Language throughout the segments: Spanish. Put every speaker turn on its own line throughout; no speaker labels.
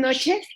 noches.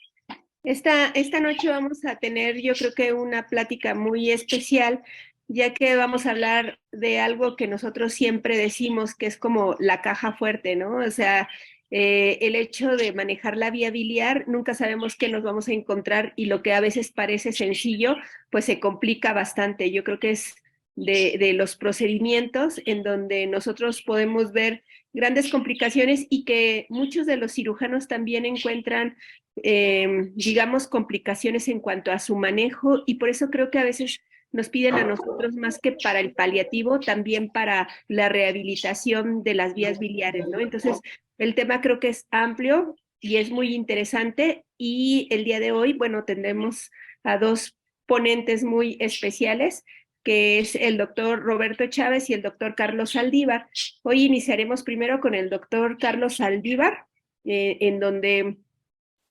Esta noche vamos a tener, yo creo que una plática muy especial, ya que vamos a hablar de algo que nosotros siempre decimos que es como la caja fuerte, ¿no? O sea, el hecho de manejar la vía biliar, nunca sabemos qué nos vamos a encontrar y lo que a veces parece sencillo, pues se complica bastante. Yo creo que es de los procedimientos en donde nosotros podemos ver grandes complicaciones y que muchos de los cirujanos también encuentran digamos, complicaciones en cuanto a su manejo y por eso creo que a veces nos piden a nosotros más que para el paliativo, también para la rehabilitación de las vías biliares, ¿no? Entonces, el tema creo que es amplio y es muy interesante y el día de hoy, bueno, tendremos a dos ponentes muy especiales, que es el doctor Roberto Chávez y el doctor Carlos Saldívar. Hoy iniciaremos primero con el doctor Carlos Saldívar, en donde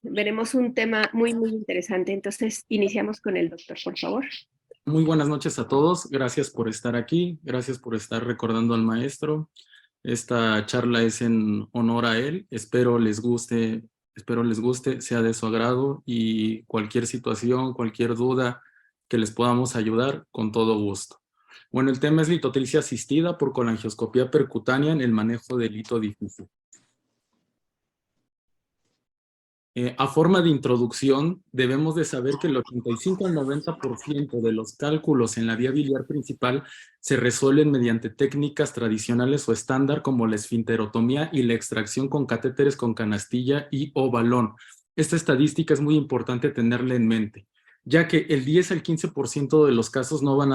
veremos un tema muy, muy interesante. Entonces, iniciamos con el doctor, por favor.
Muy buenas noches a todos. Gracias por estar aquí. Gracias por estar recordando al maestro. Esta charla es en honor a él. Espero les guste, sea de su agrado y cualquier situación, cualquier duda que les podamos ayudar, con todo gusto. Bueno, el tema es litotricia asistida por colangioscopía percutánea en el manejo del lito difícil. A forma de introducción, debemos de saber que el 85 al 90% de los cálculos en la vía biliar principal se resuelven mediante técnicas tradicionales o estándar como la esfinterotomía y la extracción con catéteres con canastilla y o balón. Esta estadística es muy importante tenerla en mente, ya que el 10 al 15% de los casos no van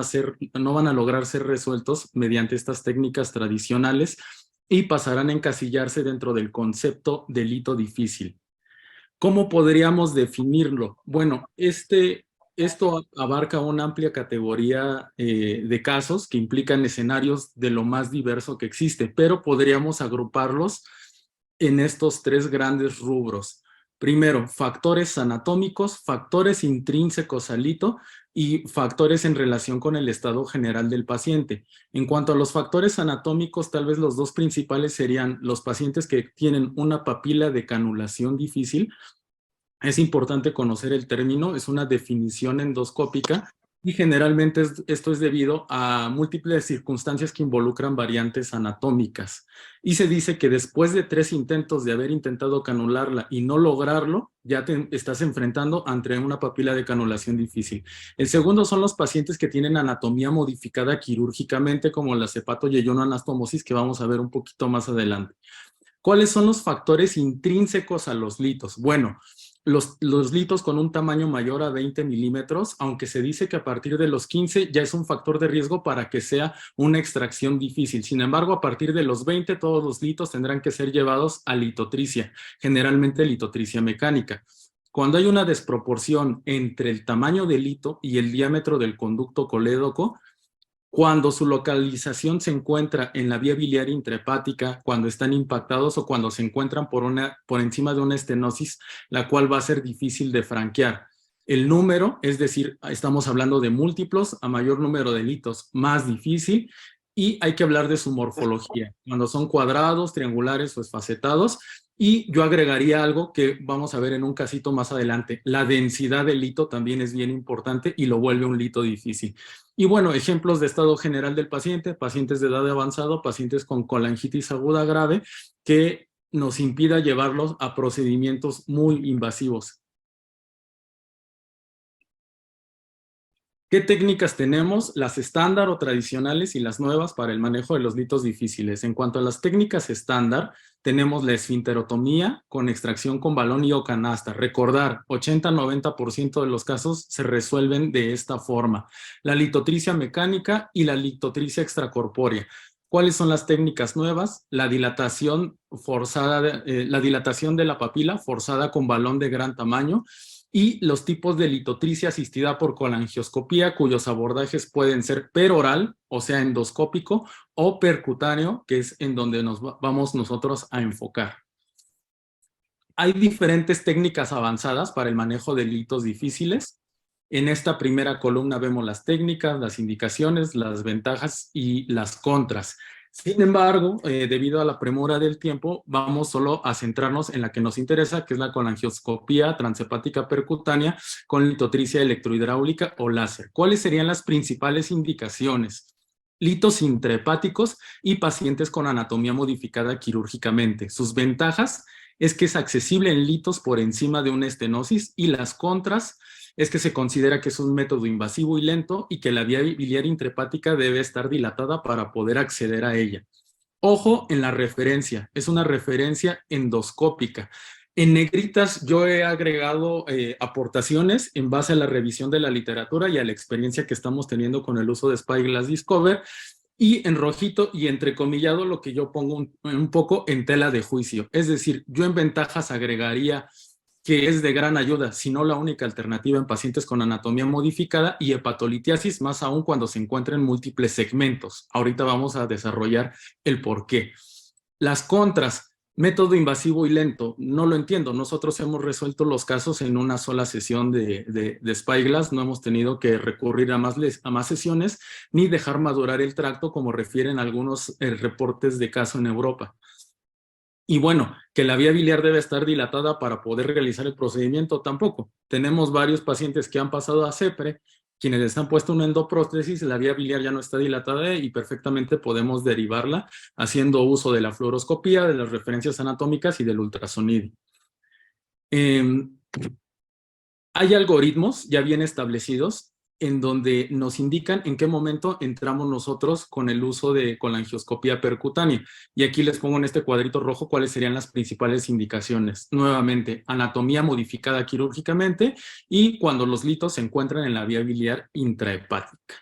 a lograr ser resueltos mediante estas técnicas tradicionales y pasarán a encasillarse dentro del concepto de lito difícil. ¿Cómo podríamos definirlo? Bueno, esto abarca una amplia categoría de casos que implican escenarios de lo más diverso que existe, pero podríamos agruparlos en estos tres grandes rubros. Primero, factores anatómicos, factores intrínsecos al lito y factores en relación con el estado general del paciente. En cuanto a los factores anatómicos, tal vez los dos principales serían los pacientes que tienen una papila de canulación difícil. Es importante conocer el término, es una definición endoscópica y generalmente esto es debido a múltiples circunstancias que involucran variantes anatómicas. Y se dice que después de 3 intentos de haber intentado canularla y no lograrlo, ya te estás enfrentando ante una papila de canulación difícil. El segundo son los pacientes que tienen anatomía modificada quirúrgicamente, como la hepatoyeyunoanastomosis, que vamos a ver un poquito más adelante. ¿Cuáles son los factores intrínsecos a los litos? Bueno, los litos con un tamaño mayor a 20 milímetros, aunque se dice que a partir de los 15 ya es un factor de riesgo para que sea una extracción difícil. Sin embargo, a partir de los 20, todos los litos tendrán que ser llevados a litotricia, generalmente litotricia mecánica. Cuando hay una desproporción entre el tamaño del lito y el diámetro del conducto colédoco, cuando su localización se encuentra en la vía biliar intrahepática, cuando están impactados o cuando se encuentran por encima de una estenosis, la cual va a ser difícil de franquear. El número, es decir, estamos hablando de múltiplos, a mayor número de litos, más difícil, y hay que hablar de su morfología, cuando son cuadrados, triangulares o esfacetados. Y yo agregaría algo que vamos a ver en un casito más adelante. La densidad del lito también es bien importante y lo vuelve un lito difícil. Y bueno, ejemplos de estado general del paciente, pacientes de edad avanzada, pacientes con colangitis aguda grave, que nos impida llevarlos a procedimientos muy invasivos. ¿Qué técnicas tenemos? Las estándar o tradicionales y las nuevas para el manejo de los litos difíciles. En cuanto a las técnicas estándar, tenemos la esfinterotomía con extracción con balón y o canasta. Recordar, 80-90% de los casos se resuelven de esta forma. La litotricia mecánica y la litotricia extracorpórea. ¿Cuáles son las técnicas nuevas? La dilatación forzada, la dilatación de la papila forzada con balón de gran tamaño, y los tipos de litotricia asistida por colangioscopía, cuyos abordajes pueden ser peroral, o sea, endoscópico, o percutáneo, que es en donde nos vamos nosotros a enfocar. Hay diferentes técnicas avanzadas para el manejo de litos difíciles. En esta primera columna vemos las técnicas, las indicaciones, las ventajas y las contras. Sin embargo, debido a la premura del tiempo, vamos solo a centrarnos en la que nos interesa, que es la colangioscopía transhepática percutánea con litotricia electrohidráulica o láser. ¿Cuáles serían las principales indicaciones? Litos intrahepáticos y pacientes con anatomía modificada quirúrgicamente. Sus ventajas es que es accesible en litos por encima de una estenosis, y las contras es que se considera que es un método invasivo y lento y que la vía biliar intrahepática debe estar dilatada para poder acceder a ella. Ojo en la referencia, es una referencia endoscópica. En negritas yo he agregado aportaciones en base a la revisión de la literatura y a la experiencia que estamos teniendo con el uso de Spyglass Discover, y en rojito y entrecomillado lo que yo pongo un poco en tela de juicio. Es decir, yo en ventajas agregaría que es de gran ayuda, si no la única alternativa en pacientes con anatomía modificada y hepatolitiasis, más aún cuando se encuentran múltiples segmentos. Ahorita vamos a desarrollar el por qué. Las contras, método invasivo y lento, no lo entiendo. Nosotros hemos resuelto los casos en una sola sesión de Spyglass, no hemos tenido que recurrir a más sesiones ni dejar madurar el tracto como refieren algunos reportes de caso en Europa. Y bueno, que la vía biliar debe estar dilatada para poder realizar el procedimiento, tampoco. Tenemos varios pacientes que han pasado a CEPRE, quienes les han puesto una endoprótesis, la vía biliar ya no está dilatada y perfectamente podemos derivarla haciendo uso de la fluoroscopía, de las referencias anatómicas y del ultrasonido. Hay algoritmos ya bien establecidos en donde nos indican en qué momento entramos nosotros con el uso de colangioscopía percutánea. Y aquí les pongo en este cuadrito rojo cuáles serían las principales indicaciones. Nuevamente, anatomía modificada quirúrgicamente y cuando los litos se encuentran en la vía biliar intrahepática.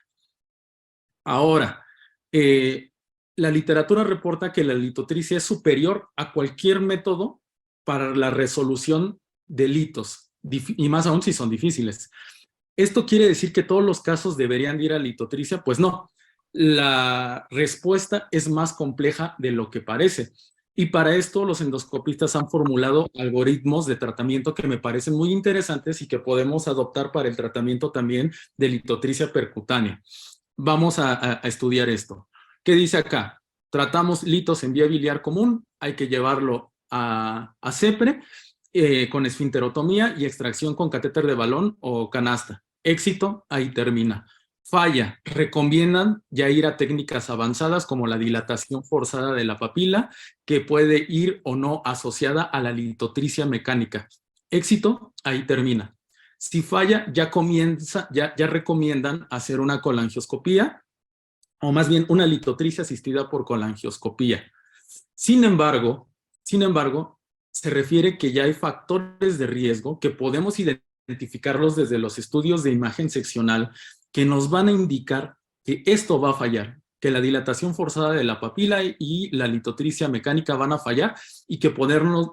Ahora, la literatura reporta que la litotricia es superior a cualquier método para la resolución de litos, y más aún si son difíciles. ¿Esto quiere decir que todos los casos deberían ir a litotricia? Pues no. La respuesta es más compleja de lo que parece. Y para esto los endoscopistas han formulado algoritmos de tratamiento que me parecen muy interesantes y que podemos adoptar para el tratamiento también de litotricia percutánea. Vamos a estudiar esto. ¿Qué dice acá? Tratamos litos en vía biliar común, hay que llevarlo a CEPRE con esfinterotomía y extracción con catéter de balón o canasta. Éxito, ahí termina. Falla, recomiendan ya ir a técnicas avanzadas como la dilatación forzada de la papila, que puede ir o no asociada a la litotricia mecánica. Éxito, ahí termina. Si falla, ya recomiendan hacer una colangioscopía, o más bien una litotricia asistida por colangioscopía. Sin embargo, se refiere que ya hay factores de riesgo que podemos identificarlos desde los estudios de imagen seccional que nos van a indicar que esto va a fallar, que la dilatación forzada de la papila y la litotricia mecánica van a fallar y que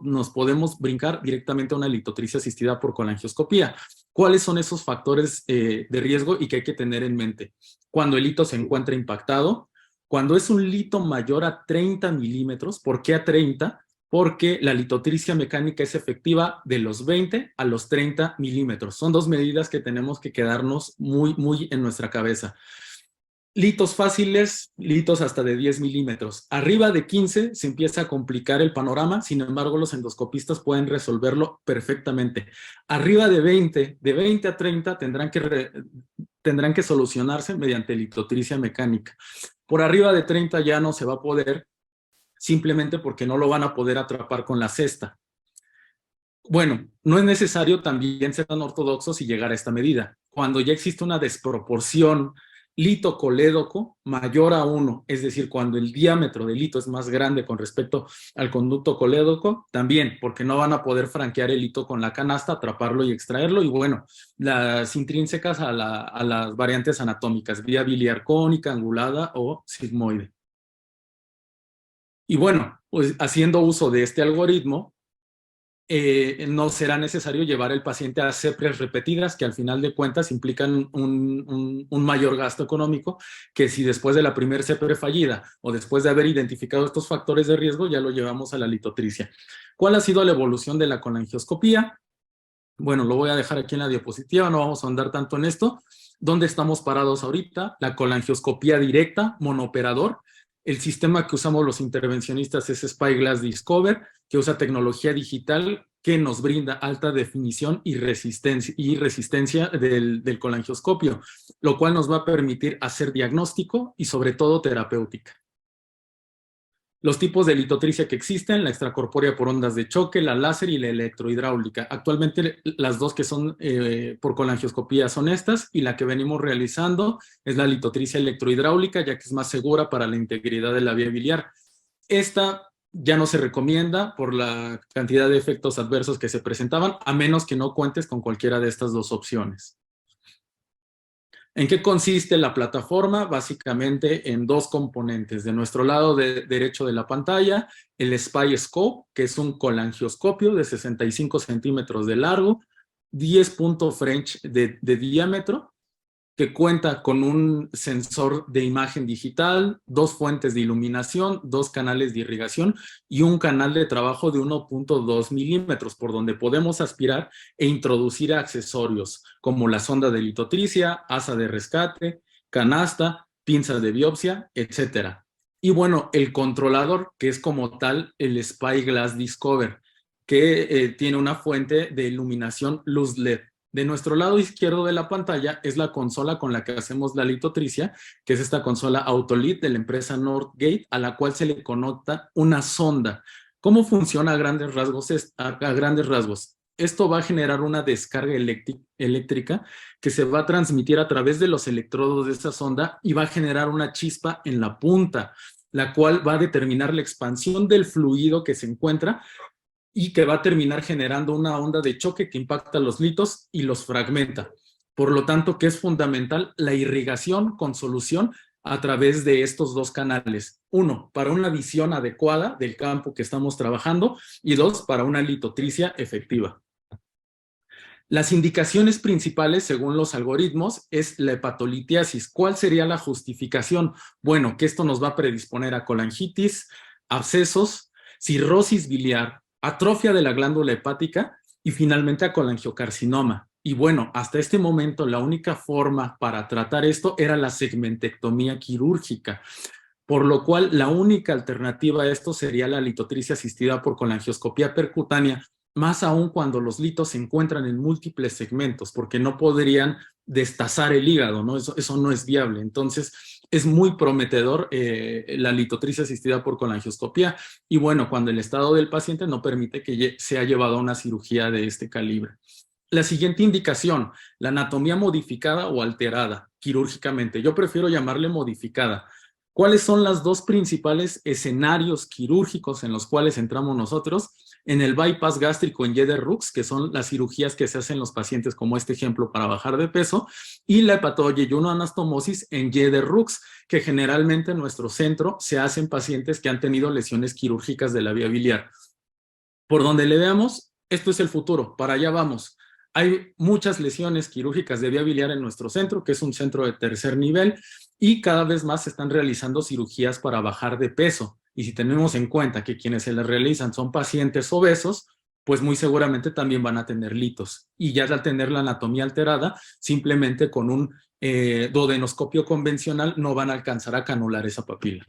nos podemos brincar directamente a una litotricia asistida por colangioscopía. ¿Cuáles son esos factores de riesgo y que hay que tener en mente? Cuando el lito se encuentra impactado, cuando es un lito mayor a 30 milímetros, ¿por qué a 30? Porque la litotricia mecánica es efectiva de los 20 a los 30 milímetros. Son dos medidas que tenemos que quedarnos muy en nuestra cabeza. Litos fáciles, litos hasta de 10 milímetros. Arriba de 15 se empieza a complicar el panorama, sin embargo los endoscopistas pueden resolverlo perfectamente. Arriba de 20 a 30 tendrán que solucionarse mediante litotricia mecánica. Por arriba de 30 ya no se va a poder, simplemente porque no lo van a poder atrapar con la cesta. Bueno, no es necesario también ser tan ortodoxos y llegar a esta medida. Cuando ya existe una desproporción lito-colédoco mayor a 1, es decir, cuando el diámetro del lito es más grande con respecto al conducto colédoco, también, porque no van a poder franquear el lito con la canasta, atraparlo y extraerlo, y bueno, las intrínsecas a las variantes anatómicas, vía biliar cónica, angulada o sigmoide. Y bueno, pues haciendo uso de este algoritmo, no será necesario llevar el paciente a CEPRES repetidas, que al final de cuentas implican un mayor gasto económico, que si después de la primera CEPRE fallida o después de haber identificado estos factores de riesgo, ya lo llevamos a la litotricia. ¿Cuál ha sido la evolución de la colangioscopía? Bueno, lo voy a dejar aquí en la diapositiva, no vamos a andar tanto en esto. ¿Dónde estamos parados ahorita? La colangioscopía directa, monooperador, El sistema que usamos los intervencionistas es Spyglass Discover, que usa tecnología digital que nos brinda alta definición y resistencia del colangioscopio, lo cual nos va a permitir hacer diagnóstico y sobre todo terapéutica. Los tipos de litotricia que existen: la extracorpórea por ondas de choque, la láser y la electrohidráulica. Actualmente las dos que son por colangioscopía son estas, y la que venimos realizando es la litotricia electrohidráulica, ya que es más segura para la integridad de la vía biliar. Esta ya no se recomienda por la cantidad de efectos adversos que se presentaban, a menos que no cuentes con cualquiera de estas dos opciones. ¿En qué consiste la plataforma? Básicamente en dos componentes. De nuestro lado derecho de la pantalla, el SpyScope, que es un colangioscopio de 65 centímetros de largo, 10 puntos French de diámetro, que cuenta con un sensor de imagen digital, dos fuentes de iluminación, dos canales de irrigación y un canal de trabajo de 1.2 milímetros, por donde podemos aspirar e introducir accesorios como la sonda de litotricia, asa de rescate, canasta, pinza de biopsia, etc. Y bueno, el controlador, que es como tal el Spyglass Discover, que tiene una fuente de iluminación luz LED. De nuestro lado izquierdo de la pantalla es la consola con la que hacemos la litotricia, que es esta consola Autolit de la empresa Northgate, a la cual se le conecta una sonda. ¿Cómo funciona a grandes rasgos? Esto va a generar una descarga eléctrica que se va a transmitir a través de los electrodos de esa sonda y va a generar una chispa en la punta, la cual va a determinar la expansión del fluido que se encuentra y que va a terminar generando una onda de choque que impacta los litos y los fragmenta. Por lo tanto, que es fundamental la irrigación con solución a través de estos dos canales. Uno, para una visión adecuada del campo que estamos trabajando, y dos, para una litotricia efectiva. Las indicaciones principales, según los algoritmos, es la hepatolitiasis. ¿Cuál sería la justificación? Bueno, que esto nos va a predisponer a colangitis, abscesos, cirrosis biliar, atrofia de la glándula hepática y finalmente a colangiocarcinoma. Y bueno, hasta este momento la única forma para tratar esto era la segmentectomía quirúrgica, por lo cual la única alternativa a esto sería la litotricia asistida por colangioscopía percutánea, más aún cuando los litos se encuentran en múltiples segmentos, porque no podrían destazar el hígado, ¿no? Eso no es viable. Entonces, es muy prometedor la litotricia asistida por colangioscopía, y bueno, cuando el estado del paciente no permite que sea llevado a una cirugía de este calibre. La siguiente indicación, la anatomía modificada o alterada quirúrgicamente. Yo prefiero llamarle modificada. ¿Cuáles son los dos principales escenarios quirúrgicos en los cuales entramos nosotros? En el bypass gástrico en Jeder-Rux, que son las cirugías que se hacen en los pacientes, como este ejemplo, para bajar de peso, y la hepatoyeyunoanastomosis en Jeder-Rux, que generalmente en nuestro centro se hacen pacientes que han tenido lesiones quirúrgicas de la vía biliar. Por donde le veamos, esto es el futuro, para allá vamos. Hay muchas lesiones quirúrgicas de vía biliar en nuestro centro, que es un centro de tercer nivel, y cada vez más se están realizando cirugías para bajar de peso. Y si tenemos en cuenta que quienes se las realizan son pacientes obesos, pues muy seguramente también van a tener litos. Y ya al tener la anatomía alterada, simplemente con un duodenoscopio convencional no van a alcanzar a canular esa papila.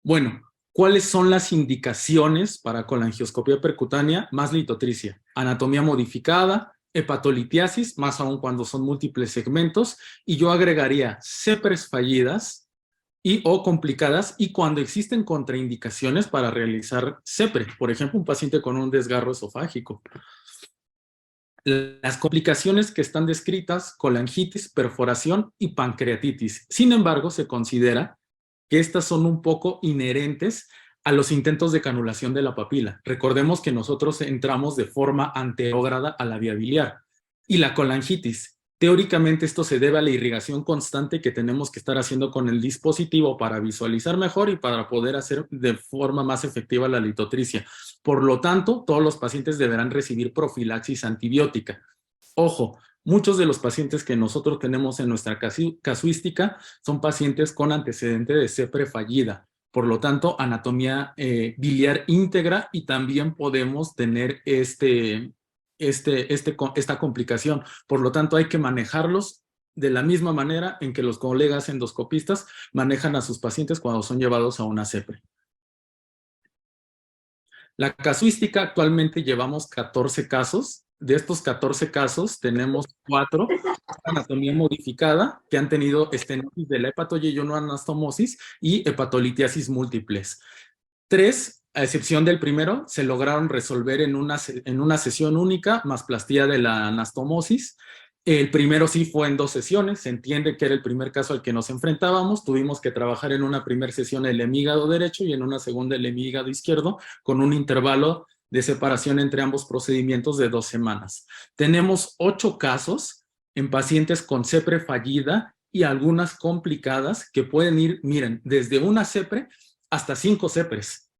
Bueno, ¿cuáles son las indicaciones para colangioscopía percutánea más litotricia? Anatomía modificada, hepatolitiasis, más aún cuando son múltiples segmentos, y yo agregaría CEPRES fallidas o complicadas, y cuando existen contraindicaciones para realizar CEPRE, por ejemplo, un paciente con un desgarro esofágico. Las complicaciones que están descritas: colangitis, perforación y pancreatitis. Sin embargo, se considera que estas son un poco inherentes a los intentos de canulación de la papila. Recordemos que nosotros entramos de forma anterógrada a la vía biliar. Y la colangitis, teóricamente esto se debe a la irrigación constante que tenemos que estar haciendo con el dispositivo para visualizar mejor y para poder hacer de forma más efectiva la litotricia. Por lo tanto, todos los pacientes deberán recibir profilaxis antibiótica. Ojo, muchos de los pacientes que nosotros tenemos en nuestra casuística son pacientes con antecedente de CEPRE fallida. Por lo tanto, anatomía biliar íntegra, y también podemos tener esta complicación. Por lo tanto, hay que manejarlos de la misma manera en que los colegas endoscopistas manejan a sus pacientes cuando son llevados a una CEPRE. La casuística, actualmente llevamos 14 casos. De estos 14 casos, tenemos 4 anatomía modificada que han tenido estenosis de la hepatoyeyonoanastomosis y hepatolitiasis múltiples. 3, a excepción del primero, se lograron resolver en una sesión única, más plastía de la anastomosis. El primero sí fue en 2 sesiones, se entiende que era el primer caso al que nos enfrentábamos, tuvimos que trabajar en una primera sesión el hemígado derecho y en una segunda el hemígado izquierdo, con un intervalo de separación entre ambos procedimientos de 2 semanas. Tenemos 8 casos en pacientes con CEPRE fallida y algunas complicadas que pueden ir, miren, desde una CEPRE hasta 5 CEPRES.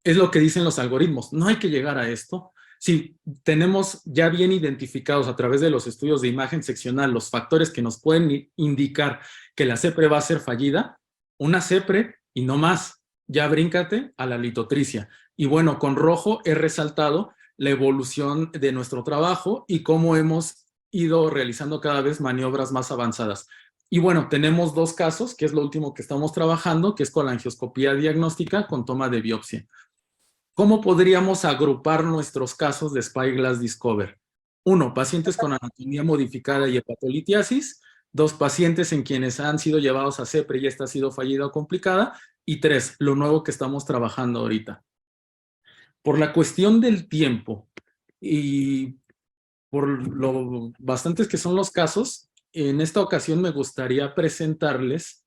Es lo que dicen los algoritmos, no hay que llegar a esto. Si tenemos ya bien identificados a través de los estudios de imagen seccional los factores que nos pueden indicar que la CEPRE va a ser fallida, una CEPRE y no más, ya bríncate a la litotricia. Y bueno, con rojo he resaltado la evolución de nuestro trabajo y cómo hemos ido realizando cada vez maniobras más avanzadas. Y bueno, tenemos 2 casos, que es lo último que estamos trabajando, que es colangioscopía diagnóstica con toma de biopsia. ¿Cómo podríamos agrupar nuestros casos de Spyglass Discover? 1, pacientes con anatomía modificada y hepatolitiasis. 2, pacientes en quienes han sido llevados a CEPRE y esta ha sido fallida o complicada. Y 3, lo nuevo que estamos trabajando ahorita. Por la cuestión del tiempo y por lo bastantes que son los casos, en esta ocasión me gustaría presentarles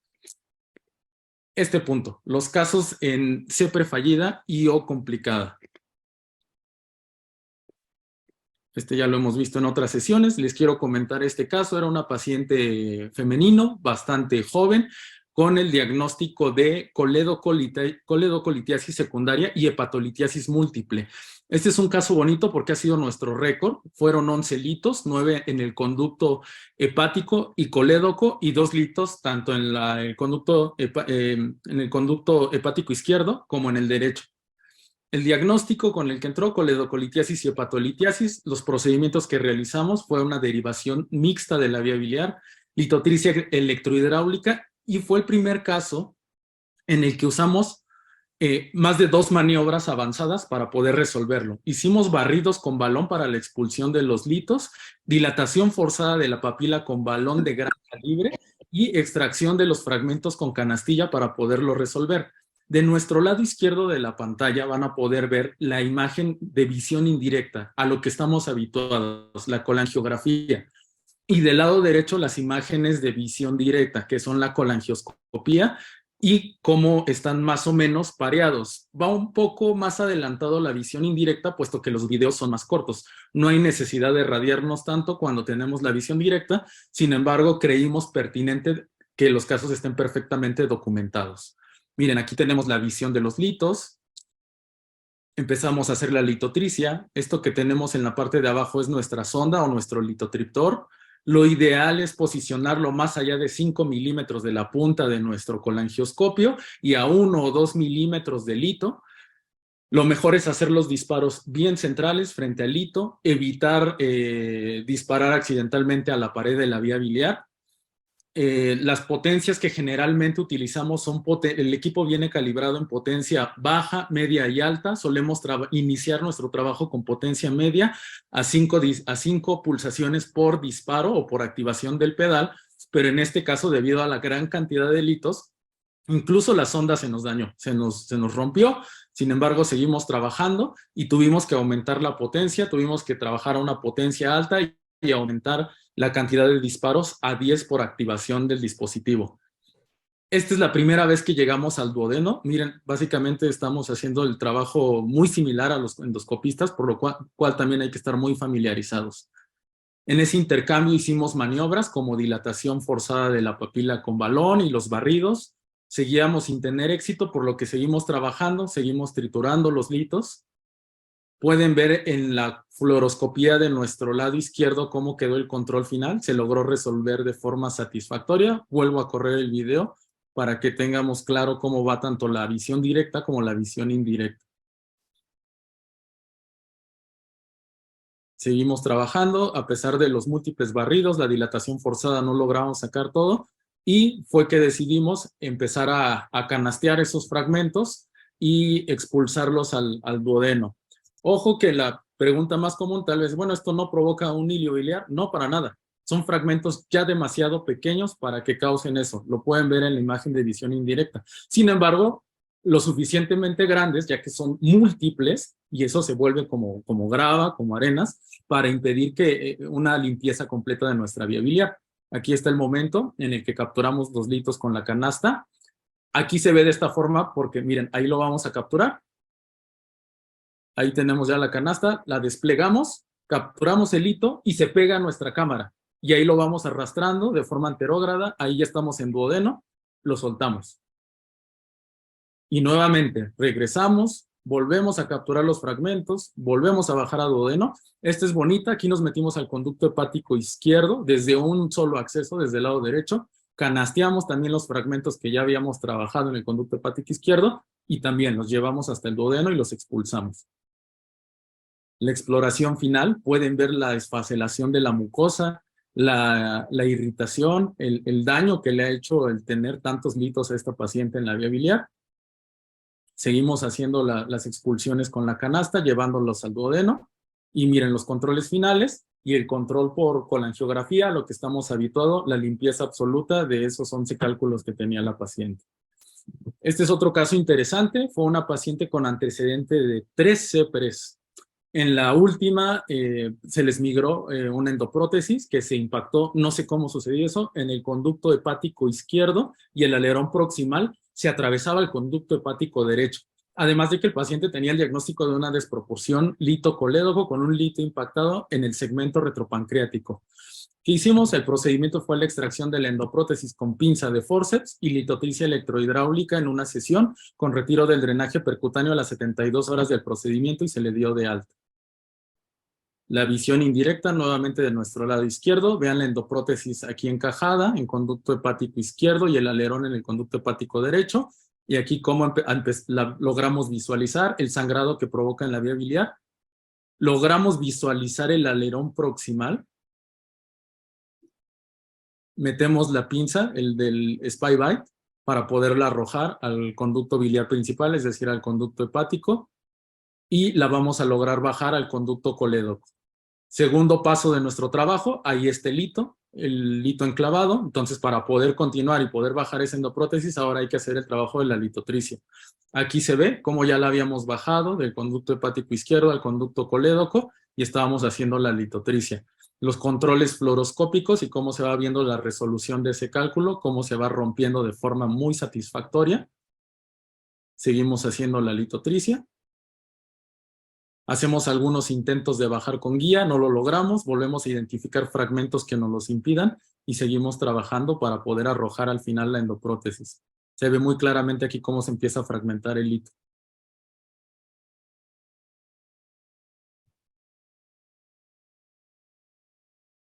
este punto, los casos en CEPRE fallida y o complicada. Este ya lo hemos visto en otras sesiones. Les quiero comentar este caso. Era una paciente femenino, bastante joven, con el diagnóstico de coledocolitiasis secundaria y hepatolitiasis múltiple. Este es un caso bonito porque ha sido nuestro récord. Fueron 11 litos, 9 en el conducto hepático y colédoco y 2 litos tanto en el conducto hepático izquierdo como en el derecho. El diagnóstico con el que entró, coledocolitiasis y hepatolitiasis, los procedimientos que realizamos fue una derivación mixta de la vía biliar, litotricia electrohidráulica, y fue el primer caso en el que usamos más de 2 maniobras avanzadas para poder resolverlo. Hicimos barridos con balón para la expulsión de los litos, dilatación forzada de la papila con balón de gran calibre y extracción de los fragmentos con canastilla para poderlo resolver. De nuestro lado izquierdo de la pantalla van a poder ver la imagen de visión indirecta, a lo que estamos habituados, la colangiografía. Y del lado derecho las imágenes de visión directa, que son la colangioscopía y cómo están más o menos pareados. Va un poco más adelantado la visión indirecta, puesto que los videos son más cortos. No hay necesidad de radiarnos tanto cuando tenemos la visión directa, sin embargo, creímos pertinente que los casos estén perfectamente documentados. Miren, aquí tenemos la visión de los litos. Empezamos a hacer la litotricia. Esto que tenemos en la parte de abajo es nuestra sonda o nuestro litotriptor. Lo ideal es posicionarlo más allá de 5 milímetros de la punta de nuestro colangioscopio y a 1 o 2 milímetros del lito. Lo mejor es hacer los disparos bien centrales frente al lito, evitar disparar accidentalmente a la pared de la vía biliar. Las potencias que generalmente utilizamos son, el equipo viene calibrado en potencia baja, media y alta. Solemos iniciar nuestro trabajo con potencia media a 5 pulsaciones por disparo o por activación del pedal, pero en este caso, debido a la gran cantidad de litos, incluso la sonda se nos dañó, se nos rompió. Sin embargo, seguimos trabajando y tuvimos que aumentar la potencia, tuvimos que trabajar a una potencia alta y aumentar la cantidad de disparos a 10 por activación del dispositivo. Esta es la primera vez que llegamos al duodeno. Miren, básicamente estamos haciendo el trabajo muy similar a los endoscopistas, por lo cual también hay que estar muy familiarizados. En ese intercambio hicimos maniobras como dilatación forzada de la papila con balón y los barridos. Seguíamos sin tener éxito, por lo que seguimos trabajando, seguimos triturando los litos. Pueden ver en la fluoroscopía de nuestro lado izquierdo cómo quedó el control final. Se logró resolver de forma satisfactoria. Vuelvo a correr el video para que tengamos claro cómo va tanto la visión directa como la visión indirecta. Seguimos trabajando, a pesar de los múltiples barridos, la dilatación forzada no logramos sacar todo, y fue que decidimos empezar a canastear esos fragmentos y expulsarlos al duodeno. Ojo que la pregunta más común tal vez, bueno, ¿esto no provoca un hilio biliar? No, para nada. Son fragmentos ya demasiado pequeños para que causen eso. Lo pueden ver en la imagen de visión indirecta. Sin embargo, lo suficientemente grandes, ya que son múltiples, y eso se vuelve como grava, como arenas, para impedir que una limpieza completa de nuestra vía biliar. Aquí está el momento en el que capturamos 2 litros con la canasta. Aquí se ve de esta forma porque, miren, ahí lo vamos a capturar. Ahí tenemos ya la canasta, la desplegamos, capturamos el hito y se pega a nuestra cámara. Y ahí lo vamos arrastrando de forma anterógrada. Ahí ya estamos en duodeno, lo soltamos. Y nuevamente regresamos, volvemos a capturar los fragmentos, volvemos a bajar a duodeno. Esta es bonita, aquí nos metimos al conducto hepático izquierdo desde un solo acceso, desde el lado derecho. Canasteamos también los fragmentos que ya habíamos trabajado en el conducto hepático izquierdo y también los llevamos hasta el duodeno y los expulsamos. La exploración final, pueden ver la desfacelación de la mucosa, la irritación, el daño que le ha hecho el tener tantos litos a esta paciente en la vía biliar. Seguimos haciendo las expulsiones con la canasta, llevándolos al duodeno. Y miren los controles finales y el control por colangiografía, lo que estamos habituados, la limpieza absoluta de esos 11 cálculos que tenía la paciente. Este es otro caso interesante. Fue una paciente con antecedente de 3 CEPRES. En la última se les migró una endoprótesis que se impactó, no sé cómo sucedió eso, en el conducto hepático izquierdo y el alerón proximal se atravesaba el conducto hepático derecho. Además de que el paciente tenía el diagnóstico de una desproporción lito-colédoco con un lito impactado en el segmento retropancreático. ¿Qué hicimos? El procedimiento fue la extracción de la endoprótesis con pinza de forceps y litotricia electrohidráulica en una sesión con retiro del drenaje percutáneo a las 72 horas del procedimiento y se le dio de alta. La visión indirecta nuevamente de nuestro lado izquierdo. Vean la endoprótesis aquí encajada en conducto hepático izquierdo y el alerón en el conducto hepático derecho. Y aquí cómo logramos visualizar el sangrado que provoca en la vía biliar. Logramos visualizar el alerón proximal. Metemos la pinza, el del spy bite, para poderla arrojar al conducto biliar principal, es decir, al conducto hepático. Y la vamos a lograr bajar al conducto colédoco. Segundo paso de nuestro trabajo, ahí está el lito enclavado. Entonces, para poder continuar y poder bajar esa endoprótesis, ahora hay que hacer el trabajo de la litotricia. Aquí se ve cómo ya la habíamos bajado del conducto hepático izquierdo al conducto colédoco y estábamos haciendo la litotricia. Los controles fluoroscópicos y cómo se va viendo la resolución de ese cálculo, cómo se va rompiendo de forma muy satisfactoria. Seguimos haciendo la litotricia. Hacemos algunos intentos de bajar con guía, no lo logramos, volvemos a identificar fragmentos que nos los impidan y seguimos trabajando para poder arrojar al final la endoprótesis. Se ve muy claramente aquí cómo se empieza a fragmentar el hito.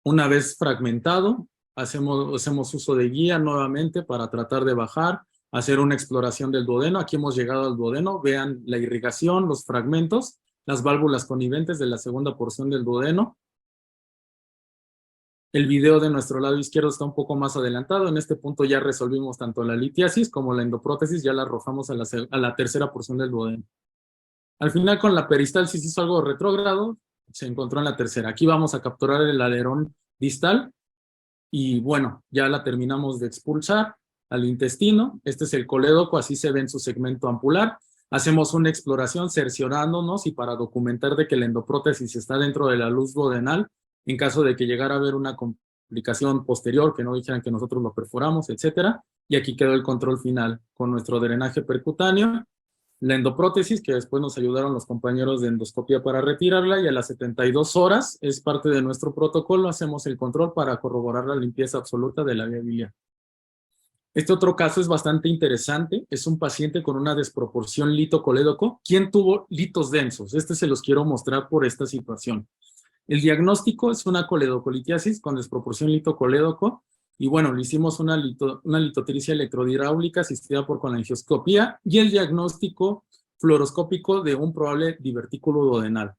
Una vez fragmentado, hacemos uso de guía nuevamente para tratar de bajar, hacer una exploración del duodeno. Aquí hemos llegado al duodeno, vean la irrigación, los fragmentos, las válvulas coniventes de la segunda porción del duodeno. El video de nuestro lado izquierdo está un poco más adelantado. En este punto ya resolvimos tanto la litiasis como la endoprótesis, ya la arrojamos a la tercera porción del duodeno. Al final, con la peristalsis hizo algo retrógrado, se encontró en la tercera. Aquí vamos a capturar el alerón distal y bueno, ya la terminamos de expulsar al intestino. Este es el colédoco, así se ve en su segmento ampular. Hacemos una exploración cerciorándonos y para documentar de que la endoprótesis está dentro de la luz duodenal, en caso de que llegara a haber una complicación posterior, que no dijeran que nosotros lo perforamos, etcétera. Y aquí quedó el control final con nuestro drenaje percutáneo, la endoprótesis, que después nos ayudaron los compañeros de endoscopía para retirarla, y a las 72 horas, es parte de nuestro protocolo, hacemos el control para corroborar la limpieza absoluta de la vía biliar. Este otro caso es bastante interesante, es un paciente con una desproporción lito-colédoco. ¿Quién tuvo litos densos? Se los quiero mostrar por esta situación. El diagnóstico es una coledocolitiasis con desproporción lito-colédoco, y bueno, le hicimos una litotricia electrohidráulica asistida por colangioscopía y el diagnóstico fluoroscópico de un probable divertículo duodenal.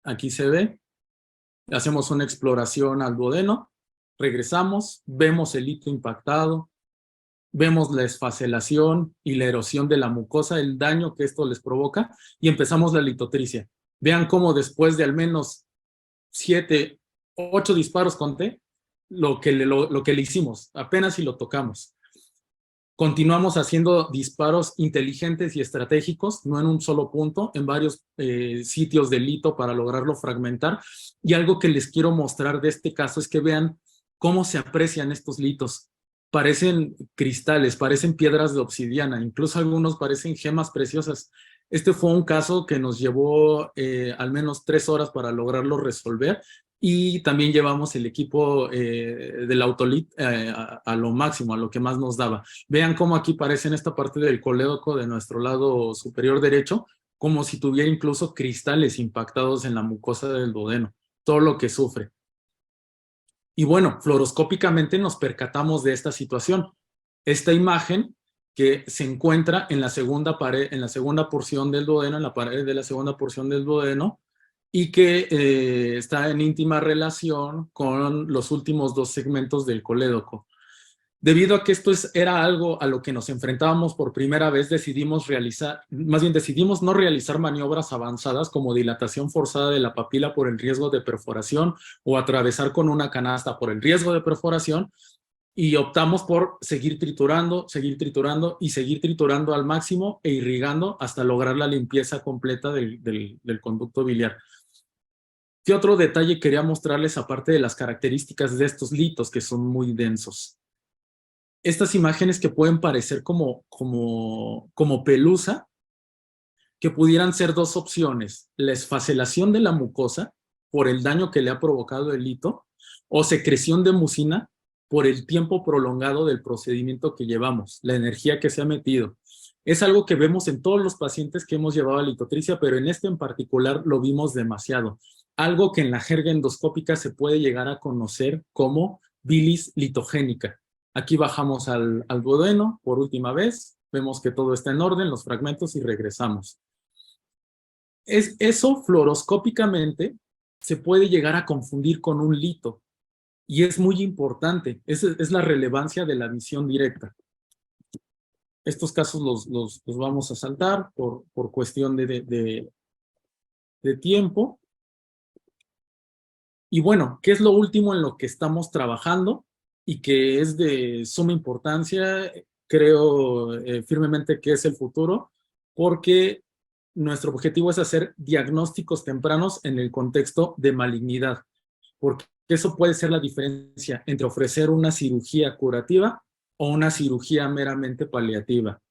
Aquí se ve hacemos una exploración al duodeno, regresamos, vemos el hito impactado, vemos la esfacelación y la erosión de la mucosa, el daño que esto les provoca, y empezamos la litotricia. Vean cómo después de al menos 7, 8 disparos conté, lo que le hicimos, apenas si lo tocamos. Continuamos haciendo disparos inteligentes y estratégicos, no en un solo punto, en varios sitios del lito para lograrlo fragmentar. Y algo que les quiero mostrar de este caso es que vean cómo se aprecian estos litos. Parecen cristales, parecen piedras de obsidiana, incluso algunos parecen gemas preciosas. Este fue un caso que nos llevó al menos 3 horas para lograrlo resolver, y también llevamos el equipo del autolit a lo máximo, a lo que más nos daba. Vean cómo aquí parece en esta parte del colédoco de nuestro lado superior derecho, como si tuviera incluso cristales impactados en la mucosa del duodeno, todo lo que sufre. Y bueno, fluoroscópicamente nos percatamos de esta situación. Esta imagen que se encuentra en la segunda pared, en la segunda porción del duodeno, en la pared de la segunda porción del duodeno, y que está en íntima relación con los últimos 2 segmentos del colédoco. Debido a que esto era algo a lo que nos enfrentábamos por primera vez, decidimos no realizar maniobras avanzadas como dilatación forzada de la papila por el riesgo de perforación o atravesar con una canasta por el riesgo de perforación, y optamos por seguir triturando y seguir triturando al máximo e irrigando hasta lograr la limpieza completa del conducto biliar. ¿Qué otro detalle quería mostrarles aparte de las características de estos litos que son muy densos? Estas imágenes que pueden parecer como pelusa, que pudieran ser 2 opciones: la esfacelación de la mucosa por el daño que le ha provocado el lito, o secreción de mucina por el tiempo prolongado del procedimiento que llevamos, la energía que se ha metido. Es algo que vemos en todos los pacientes que hemos llevado a litotricia, pero en este en particular lo vimos demasiado. Algo que en la jerga endoscópica se puede llegar a conocer como bilis litogénica. Aquí bajamos al duodeno por última vez, vemos que todo está en orden, los fragmentos, y regresamos. Eso fluoroscópicamente se puede llegar a confundir con un lito, y es muy importante, es la relevancia de la visión directa. Estos casos los vamos a saltar por cuestión de tiempo. Y bueno, ¿qué es lo último en lo que estamos trabajando y que es de suma importancia? Creo firmemente que es el futuro, porque nuestro objetivo es hacer diagnósticos tempranos en el contexto de malignidad, porque eso puede ser la diferencia entre ofrecer una cirugía curativa o una cirugía meramente paliativa.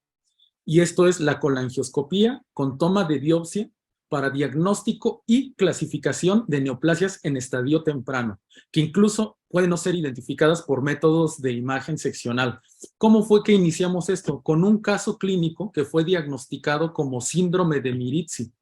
Y esto es la colangioscopía con toma de biopsia para diagnóstico y clasificación de neoplasias en estadio temprano, que incluso pueden no ser identificadas por métodos de imagen seccional. ¿Cómo fue que iniciamos esto? Con un caso clínico que fue diagnosticado como síndrome de Mirizzi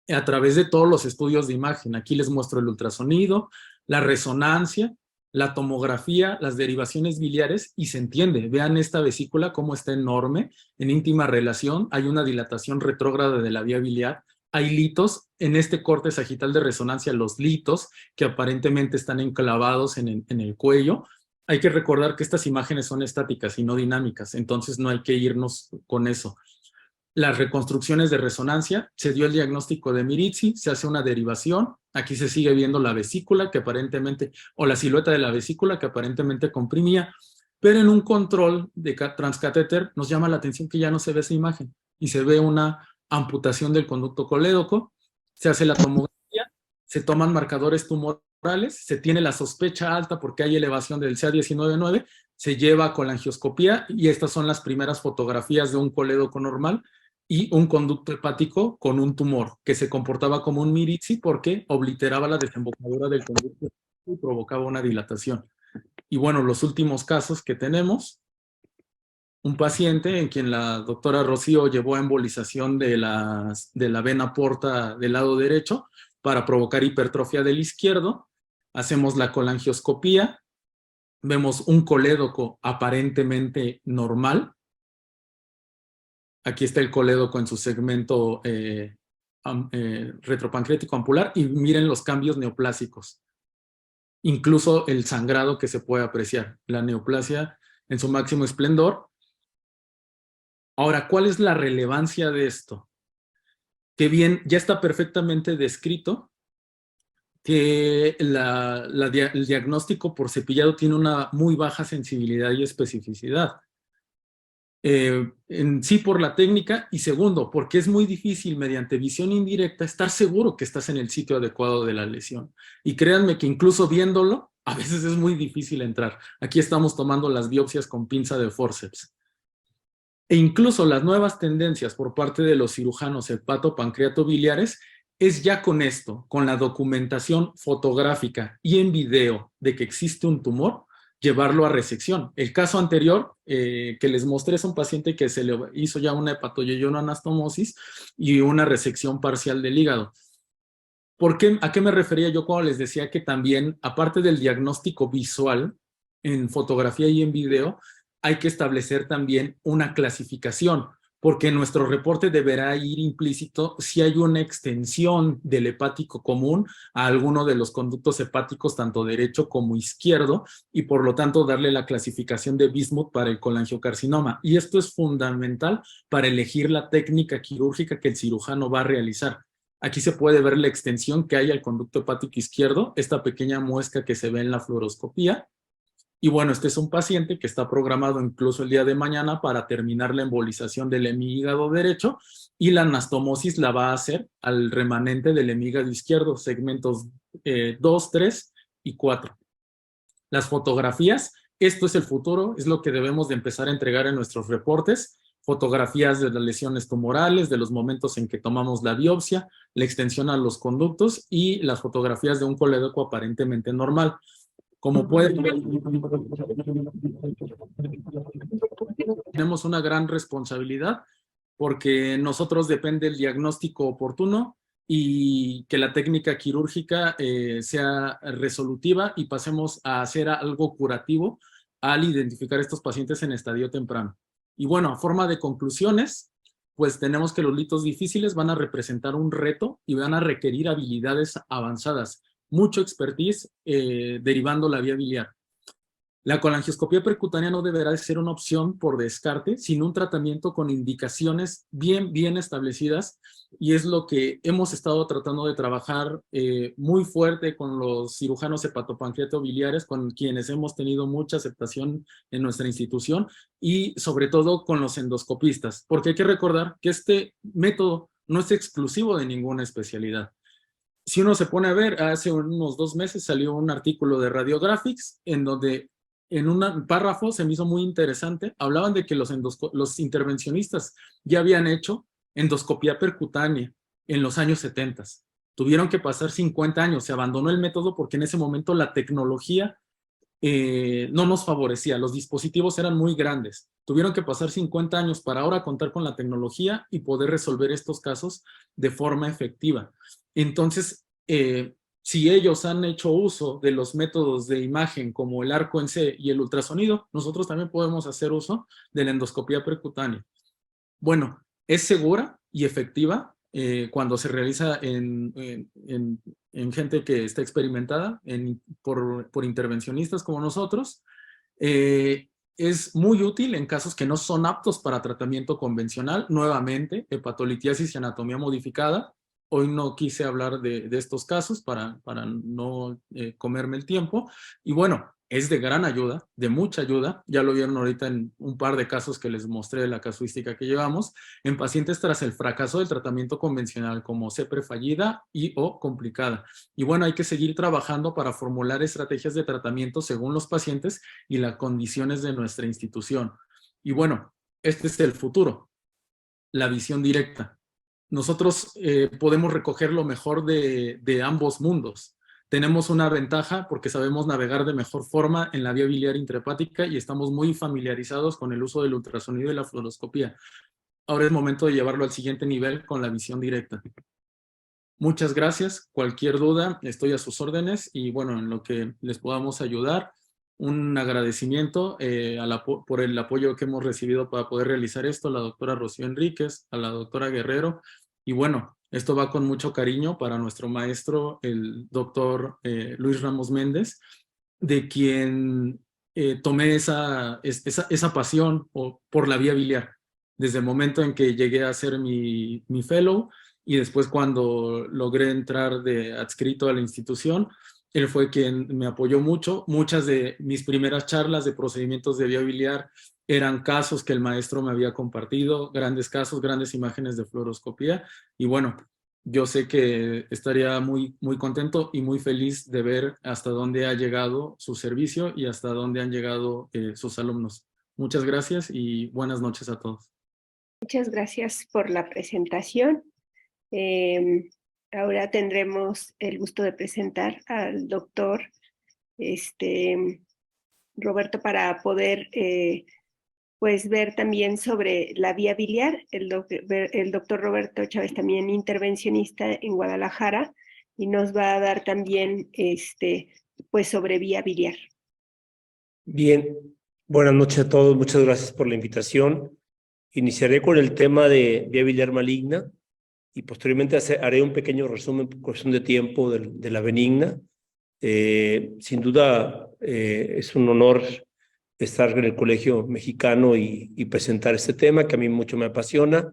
a través de todos los estudios de imagen. Aquí les muestro el ultrasonido, la resonancia, la tomografía, las derivaciones biliares, y se entiende. Vean esta vesícula cómo está enorme, en íntima relación. Hay una dilatación retrógrada de la vía biliar. Hay litos en este corte sagital de resonancia, los litos que aparentemente están enclavados en el cuello. Hay que recordar que estas imágenes son estáticas y no dinámicas, entonces no hay que irnos con eso. Las reconstrucciones de resonancia, se dio el diagnóstico de Mirizzi, se hace una derivación, aquí se sigue viendo la vesícula que aparentemente, o la silueta de la vesícula que aparentemente comprimía, pero en un control de transcatéter nos llama la atención que ya no se ve esa imagen y se ve una amputación del conducto colédoco. Se hace la tomografía, se toman marcadores tumorales, se tiene la sospecha alta porque hay elevación del CA19-9, se lleva a colangioscopía, y estas son las primeras fotografías de un colédoco normal y un conducto hepático con un tumor que se comportaba como un Mirizzi porque obliteraba la desembocadura del conducto y provocaba una dilatación. Y bueno, los últimos casos que tenemos: un paciente en quien la doctora Rocío llevó a embolización de la vena porta del lado derecho para provocar hipertrofia del izquierdo. Hacemos la colangioscopía, vemos un colédoco aparentemente normal. Aquí está el colédoco en su segmento retropancreático ampular y miren los cambios neoplásicos. Incluso el sangrado que se puede apreciar, la neoplasia en su máximo esplendor. Ahora, ¿cuál es la relevancia de esto? Que bien, ya está perfectamente descrito que el diagnóstico por cepillado tiene una muy baja sensibilidad y especificidad. En sí por la técnica, y segundo, porque es muy difícil mediante visión indirecta estar seguro que estás en el sitio adecuado de la lesión. Y créanme que incluso viéndolo, a veces es muy difícil entrar. Aquí estamos tomando las biopsias con pinza de forceps. E incluso las nuevas tendencias por parte de los cirujanos hepatopancreatobiliares es ya con esto, con la documentación fotográfica y en video de que existe un tumor, llevarlo a resección. El caso anterior que les mostré es un paciente que se le hizo ya una hepatoyeyunoanastomosis y una resección parcial del hígado. ¿A qué me refería yo cuando les decía que también, aparte del diagnóstico visual en fotografía y en video, hay que establecer también una clasificación? Porque en nuestro reporte deberá ir implícito si hay una extensión del hepático común a alguno de los conductos hepáticos, tanto derecho como izquierdo, y por lo tanto darle la clasificación de Bismuth para el colangiocarcinoma. Y esto es fundamental para elegir la técnica quirúrgica que el cirujano va a realizar. Aquí se puede ver la extensión que hay al conducto hepático izquierdo, esta pequeña muesca que se ve en la fluoroscopía. Y bueno, este es un paciente que está programado incluso el día de mañana para terminar la embolización del hemihígado derecho, y la anastomosis la va a hacer al remanente del hemígado izquierdo, segmentos 2, 3 y 4. Las fotografías, esto es el futuro, es lo que debemos de empezar a entregar en nuestros reportes. Fotografías de las lesiones tumorales, de los momentos en que tomamos la biopsia, la extensión a los conductos y las fotografías de un colédoco aparentemente normal. Como pueden ver, tenemos una gran responsabilidad porque nosotros depende el diagnóstico oportuno y que la técnica quirúrgica sea resolutiva y pasemos a hacer algo curativo al identificar estos pacientes en estadio temprano. Y bueno, a forma de conclusiones, pues tenemos que los litos difíciles van a representar un reto y van a requerir habilidades avanzadas, mucho expertise derivando la vía biliar. La colangioscopía percutánea no deberá de ser una opción por descarte, sino un tratamiento con indicaciones bien establecidas, y es lo que hemos estado tratando de trabajar muy fuerte con los cirujanos hepatopancreatobiliares, con quienes hemos tenido mucha aceptación en nuestra institución, y sobre todo con los endoscopistas, porque hay que recordar que este método no es exclusivo de ninguna especialidad. Si uno se pone a ver, hace unos 2 meses salió un artículo de Radiographics en donde en un párrafo se me hizo muy interesante, hablaban de que los intervencionistas ya habían hecho endoscopía percutánea en los años 70. Tuvieron que pasar 50 años, se abandonó el método porque en ese momento la tecnología no nos favorecía, los dispositivos eran muy grandes. Tuvieron que pasar 50 años para ahora contar con la tecnología y poder resolver estos casos de forma efectiva. Entonces, si ellos han hecho uso de los métodos de imagen como el arco en C y el ultrasonido, nosotros también podemos hacer uso de la endoscopía percutánea. Bueno, es segura y efectiva cuando se realiza en gente que está experimentada, por intervencionistas como nosotros. Es muy útil en casos que no son aptos para tratamiento convencional. Nuevamente, hepatolitiasis y anatomía modificada. Hoy no quise hablar de estos casos para no comerme el tiempo. Y bueno, es de gran ayuda, de mucha ayuda. Ya lo vieron ahorita en un par de casos que les mostré de la casuística que llevamos, en pacientes tras el fracaso del tratamiento convencional como CEPRE fallida y o complicada. Y bueno, hay que seguir trabajando para formular estrategias de tratamiento según los pacientes y las condiciones de nuestra institución. Y bueno, este es el futuro, la visión directa. Nosotros podemos recoger lo mejor de ambos mundos. Tenemos una ventaja porque sabemos navegar de mejor forma en la vía biliar intrahepática y estamos muy familiarizados con el uso del ultrasonido y la fluoroscopía. Ahora es momento de llevarlo al siguiente nivel con la visión directa. Muchas gracias. Cualquier duda, estoy a sus órdenes y bueno, en lo que les podamos ayudar, un agradecimiento por el apoyo que hemos recibido para poder realizar esto, a la doctora Rocío Enríquez, a la doctora Guerrero, y bueno, Esto va con mucho cariño para nuestro maestro, el doctor Luis Ramos Méndez, de quien tomé esa pasión por la vía biliar, desde el momento en que llegué a hacer mi fellow y después cuando logré entrar de adscrito a la institución. Él fue quien me apoyó mucho. Muchas de mis primeras charlas de procedimientos de vía biliar eran casos que el maestro me había compartido, grandes casos, grandes imágenes de fluoroscopía. Y bueno, yo sé que estaría muy, muy contento y muy feliz de ver hasta dónde ha llegado su servicio y hasta dónde han llegado sus alumnos. Muchas gracias y buenas noches a todos.
Muchas gracias por la presentación. Ahora tendremos el gusto de presentar al doctor Roberto para poder pues ver también sobre la vía biliar. El doctor Roberto Chávez, también intervencionista en Guadalajara, y nos va a dar también pues sobre vía biliar.
Bien, buenas noches a todos, muchas gracias por la invitación. Iniciaré con el tema de vía biliar maligna y posteriormente haré un pequeño resumen por cuestión de tiempo de la benigna. Sin duda es un honor estar en el Colegio Mexicano y presentar este tema que a mí mucho me apasiona,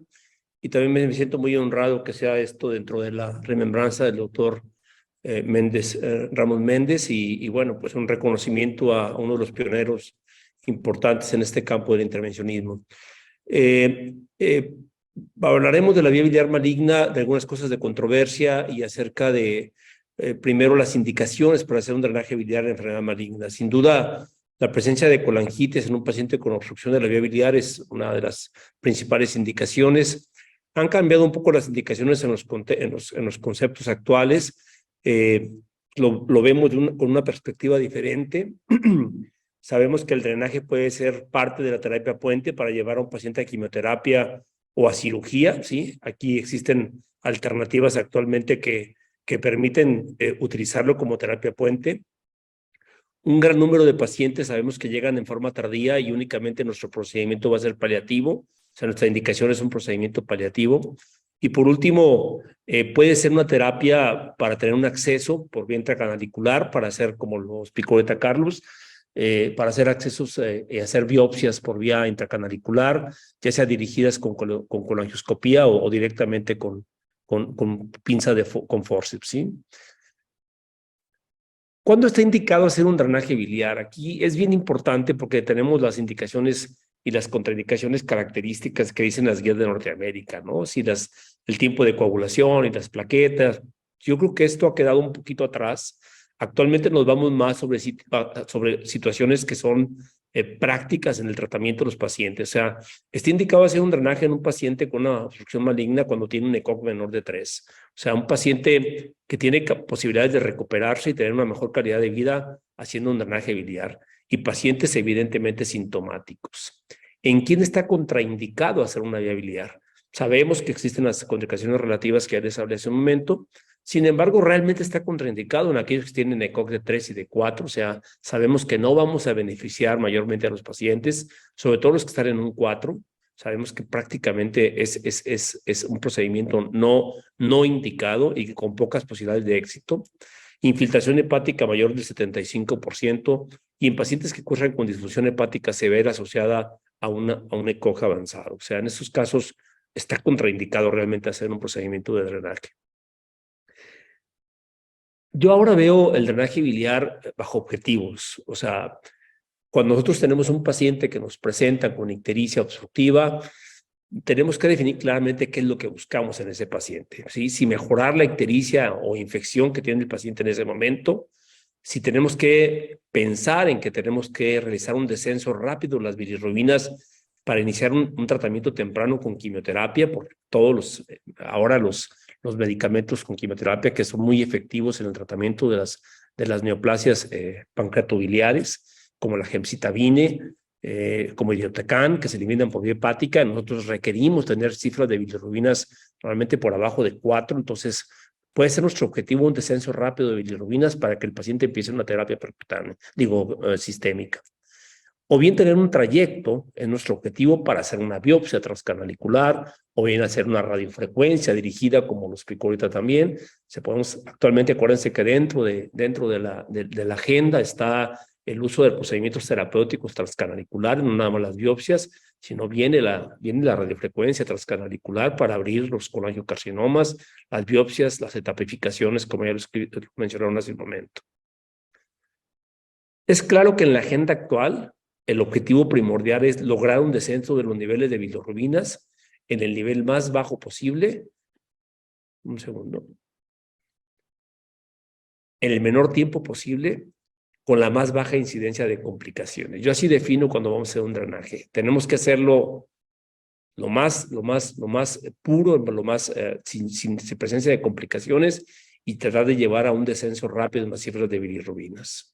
y también me siento muy honrado que sea esto dentro de la remembranza del doctor Ramos Méndez y bueno, pues un reconocimiento a uno de los pioneros importantes en este campo del intervencionismo. Hablaremos de la vía biliar maligna, de algunas cosas de controversia y acerca de, primero, las indicaciones para hacer un drenaje biliar en enfermedad maligna. Sin duda, la presencia de colangitis en un paciente con obstrucción de la vía biliar es una de las principales indicaciones. Han cambiado un poco las indicaciones en los conceptos actuales. Lo vemos con una perspectiva diferente. Sabemos que el drenaje puede ser parte de la terapia puente para llevar a un paciente a quimioterapia o a cirugía, ¿sí? Aquí existen alternativas actualmente que permiten utilizarlo como terapia puente. Un gran número de pacientes sabemos que llegan en forma tardía y únicamente nuestro procedimiento va a ser paliativo, o sea, nuestra indicación es un procedimiento paliativo. Y por último, puede ser una terapia para tener un acceso por vía intracanalicular, para hacer como lo explicó ahorita Carlos, para hacer accesos y hacer biopsias por vía intracanalicular, ya sea dirigidas con colangioscopía o directamente con pinza con forceps, ¿sí? ¿Cuándo está indicado hacer un drenaje biliar? Aquí es bien importante porque tenemos las indicaciones y las contraindicaciones características que dicen las guías de Norteamérica, ¿no? Si el tiempo de coagulación y las plaquetas. Yo creo que esto ha quedado un poquito atrás. Actualmente nos vamos más sobre situaciones que son prácticas en el tratamiento de los pacientes. O sea, está indicado hacer un drenaje en un paciente con una obstrucción maligna cuando tiene un ECOG menor de 3. O sea, un paciente que tiene posibilidades de recuperarse y tener una mejor calidad de vida haciendo un drenaje biliar. Y pacientes evidentemente sintomáticos. ¿En quién está contraindicado hacer una vía biliar? Sabemos que existen las contraindicaciones relativas que ya les hablé hace un momento. Sin embargo, realmente está contraindicado en aquellos que tienen ECOG de 3 y de 4, o sea, sabemos que no vamos a beneficiar mayormente a los pacientes, sobre todo los que están en un 4, sabemos que prácticamente es un procedimiento no indicado y con pocas posibilidades de éxito. Infiltración hepática mayor del 75% y en pacientes que cursan con disfunción hepática severa asociada a un ECOG avanzado. O sea, en esos casos está contraindicado realmente hacer un procedimiento de drenaje. Yo ahora veo el drenaje biliar bajo objetivos. O sea, cuando nosotros tenemos un paciente que nos presenta con ictericia obstructiva, tenemos que definir claramente qué es lo que buscamos en ese paciente, ¿sí? Si mejorar la ictericia o infección que tiene el paciente en ese momento, si tenemos que pensar en que tenemos que realizar un descenso rápido de las bilirrubinas para iniciar un tratamiento temprano con quimioterapia, por todos ahora los medicamentos con quimioterapia que son muy efectivos en el tratamiento de las neoplasias pancreatobiliares, como la gemcitabine, como el Irinotecan, que se eliminan por vía hepática. Nosotros requerimos tener cifras de bilirrubinas normalmente por abajo de 4, entonces puede ser nuestro objetivo un descenso rápido de bilirrubinas para que el paciente empiece una terapia percutánea, sistémica. o bien tener un trayecto en nuestro objetivo para hacer una biopsia transcanalicular, o bien hacer una radiofrecuencia dirigida, como lo explicó ahorita también. Actualmente, acuérdense que dentro de la agenda está el uso de procedimientos terapéuticos transcanaliculares, no nada más las biopsias, sino viene la radiofrecuencia transcanalicular para abrir los colangiocarcinomas, las biopsias, las etapificaciones, como ya lo mencionaron hace un momento. Es claro que en la agenda actual, el objetivo primordial es lograr un descenso de los niveles de bilirrubinas en el nivel más bajo posible. Un segundo. En el menor tiempo posible, con la más baja incidencia de complicaciones. Yo así defino cuando vamos a hacer un drenaje. Tenemos que hacerlo lo más puro, sin presencia de complicaciones, y tratar de llevar a un descenso rápido en las cifras de bilirrubinas.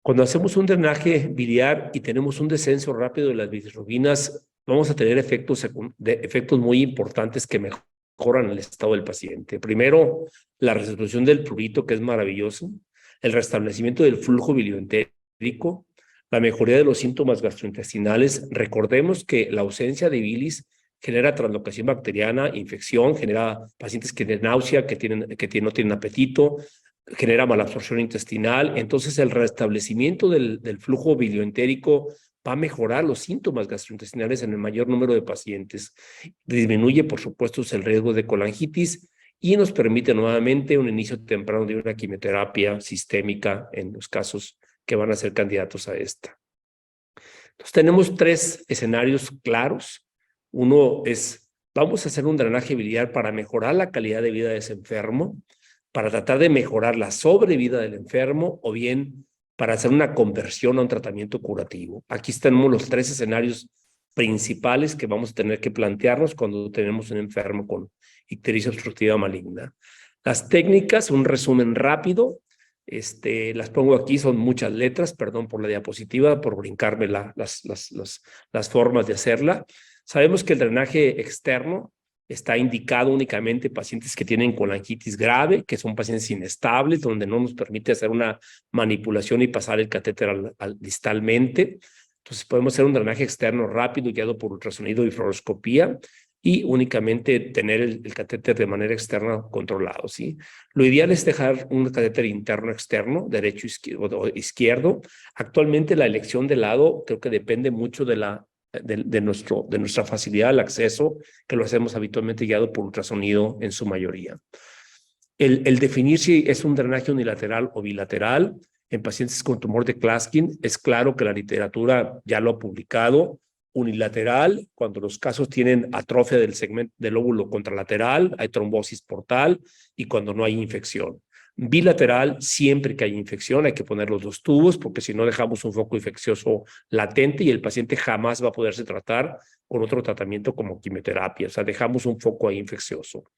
Cuando hacemos un drenaje biliar y tenemos un descenso rápido de las bilirrubinas, vamos a tener efectos muy importantes que mejoran el estado del paciente. Primero, la resolución del prurito, que es maravilloso, el restablecimiento del flujo bilioentérico, la mejoría de los síntomas gastrointestinales. Recordemos que la ausencia de bilis genera translocación bacteriana, infección, genera pacientes que tienen náusea, que no tienen apetito, genera malabsorción intestinal. Entonces, el restablecimiento del flujo bilioentérico va a mejorar los síntomas gastrointestinales en el mayor número de pacientes. Disminuye, por supuesto, el riesgo de colangitis y nos permite nuevamente un inicio temprano de una quimioterapia sistémica en los casos que van a ser candidatos a esta. Entonces, tenemos tres escenarios claros. Uno es, vamos a hacer un drenaje biliar para mejorar la calidad de vida de ese enfermo, para tratar de mejorar la sobrevida del enfermo, o bien para hacer una conversión a un tratamiento curativo. Aquí tenemos los tres escenarios principales que vamos a tener que plantearnos cuando tenemos un enfermo con ictericia obstructiva maligna. Las técnicas, un resumen rápido, las pongo aquí, son muchas letras, perdón por la diapositiva, por brincarme las formas de hacerla. Sabemos que el drenaje externo está indicado únicamente en pacientes que tienen colangitis grave, que son pacientes inestables, donde no nos permite hacer una manipulación y pasar el catéter distalmente. Entonces podemos hacer un drenaje externo rápido guiado por ultrasonido y fluoroscopía, y únicamente tener el catéter de manera externa controlado, ¿sí? Lo ideal es dejar un catéter interno externo, derecho o izquierdo. Actualmente la elección de lado creo que depende mucho de nuestra facilidad al acceso, que lo hacemos habitualmente guiado por ultrasonido en su mayoría. El definir si es un drenaje unilateral o bilateral en pacientes con tumor de Klatskin, es claro que la literatura ya lo ha publicado. Unilateral, cuando los casos tienen atrofia del segmento del lóbulo contralateral, hay trombosis portal, y cuando no hay infección. Bilateral, siempre que hay infección hay que poner los dos tubos, porque si no dejamos un foco infeccioso latente y el paciente jamás va a poderse tratar con otro tratamiento como quimioterapia. O sea, dejamos un foco ahí infeccioso.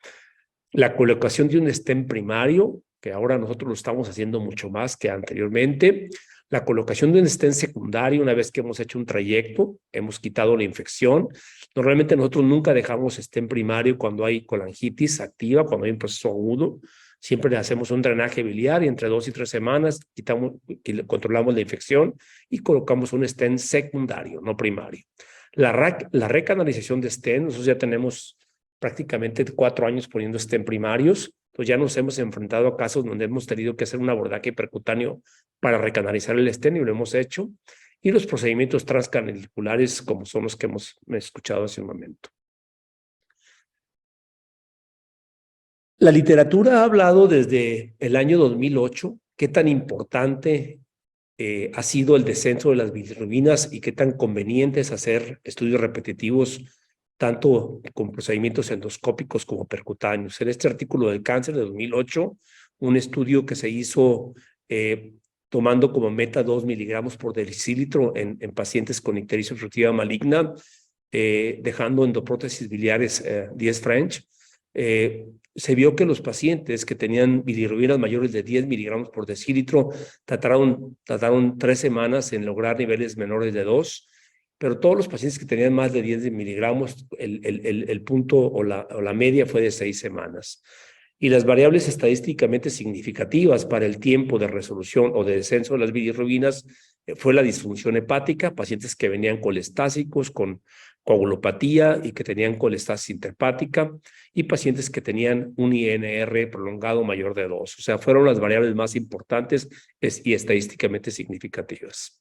La colocación de un stent primario, que ahora nosotros lo estamos haciendo mucho más que anteriormente. La colocación de un stent secundario, una vez que hemos hecho un trayecto, hemos quitado la infección. Normalmente nosotros nunca dejamos stent primario cuando hay colangitis activa, cuando hay un proceso agudo. Siempre le hacemos un drenaje biliar y entre 2 y 3 semanas controlamos la infección y colocamos un stent secundario, no primario. La recanalización de stent, nosotros ya tenemos prácticamente 4 años poniendo stent primarios. Entonces ya nos hemos enfrentado a casos donde hemos tenido que hacer un abordaje percutáneo para recanalizar el stent, y lo hemos hecho. Y los procedimientos transcanaliculares, como son los que hemos escuchado hace un momento. La literatura ha hablado desde el año 2008 qué tan importante ha sido el descenso de las bilirrubinas y qué tan conveniente es hacer estudios repetitivos tanto con procedimientos endoscópicos como percutáneos. En este artículo del cáncer de 2008, un estudio que se hizo tomando como meta 2 miligramos por decilitro en pacientes con ictericia obstructiva maligna, dejando endoprótesis biliares 10 French, se vio que los pacientes que tenían bilirrubinas mayores de 10 miligramos por decilitro trataron 3 semanas en lograr niveles menores de 2, pero todos los pacientes que tenían más de 10 miligramos, el punto o la media fue de 6 semanas. Y las variables estadísticamente significativas para el tiempo de resolución o de descenso de las bilirrubinas fue la disfunción hepática, pacientes que venían colestásicos con coagulopatía y que tenían colestasis interhepática, y pacientes que tenían un INR prolongado mayor de 2. O sea, fueron las variables más importantes y estadísticamente significativas.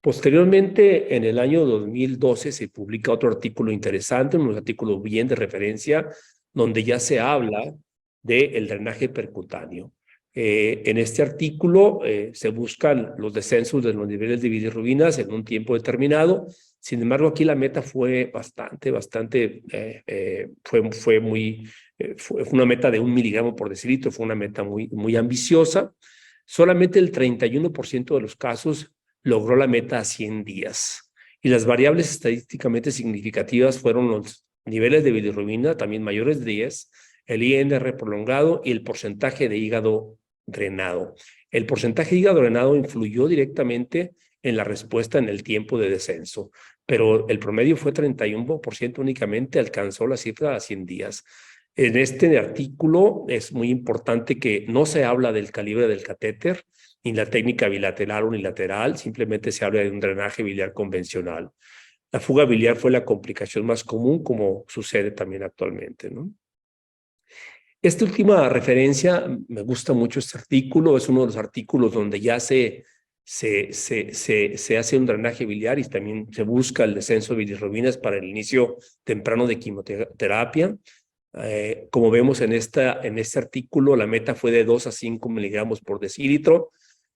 Posteriormente, en el año 2012, se publica otro artículo interesante, un artículo bien de referencia, donde ya se habla del drenaje percutáneo. En este artículo se buscan los descensos de los niveles de bilirrubinas en un tiempo determinado. Sin embargo, aquí la meta fue fue una meta de 1 miligramo por decilitro, fue una meta muy ambiciosa. Solamente el 31% de los casos logró la meta a 100 días. Y las variables estadísticamente significativas fueron los niveles de bilirrubina, también mayores de 10, el INR prolongado y el porcentaje de hígado drenado. El porcentaje de hígado drenado influyó directamente en la respuesta en el tiempo de descenso, pero el promedio fue 31% únicamente, alcanzó la cifra a 100 días. En este artículo es muy importante que no se habla del calibre del catéter, ni la técnica bilateral o unilateral, simplemente se habla de un drenaje biliar convencional. La fuga biliar fue la complicación más común, como sucede también actualmente, ¿no? Esta última referencia, me gusta mucho este artículo, es uno de los artículos donde ya se hace un drenaje biliar y también se busca el descenso de bilirrubinas para el inicio temprano de quimioterapia. Como vemos en este artículo, la meta fue de 2 a 5 miligramos por decilitro,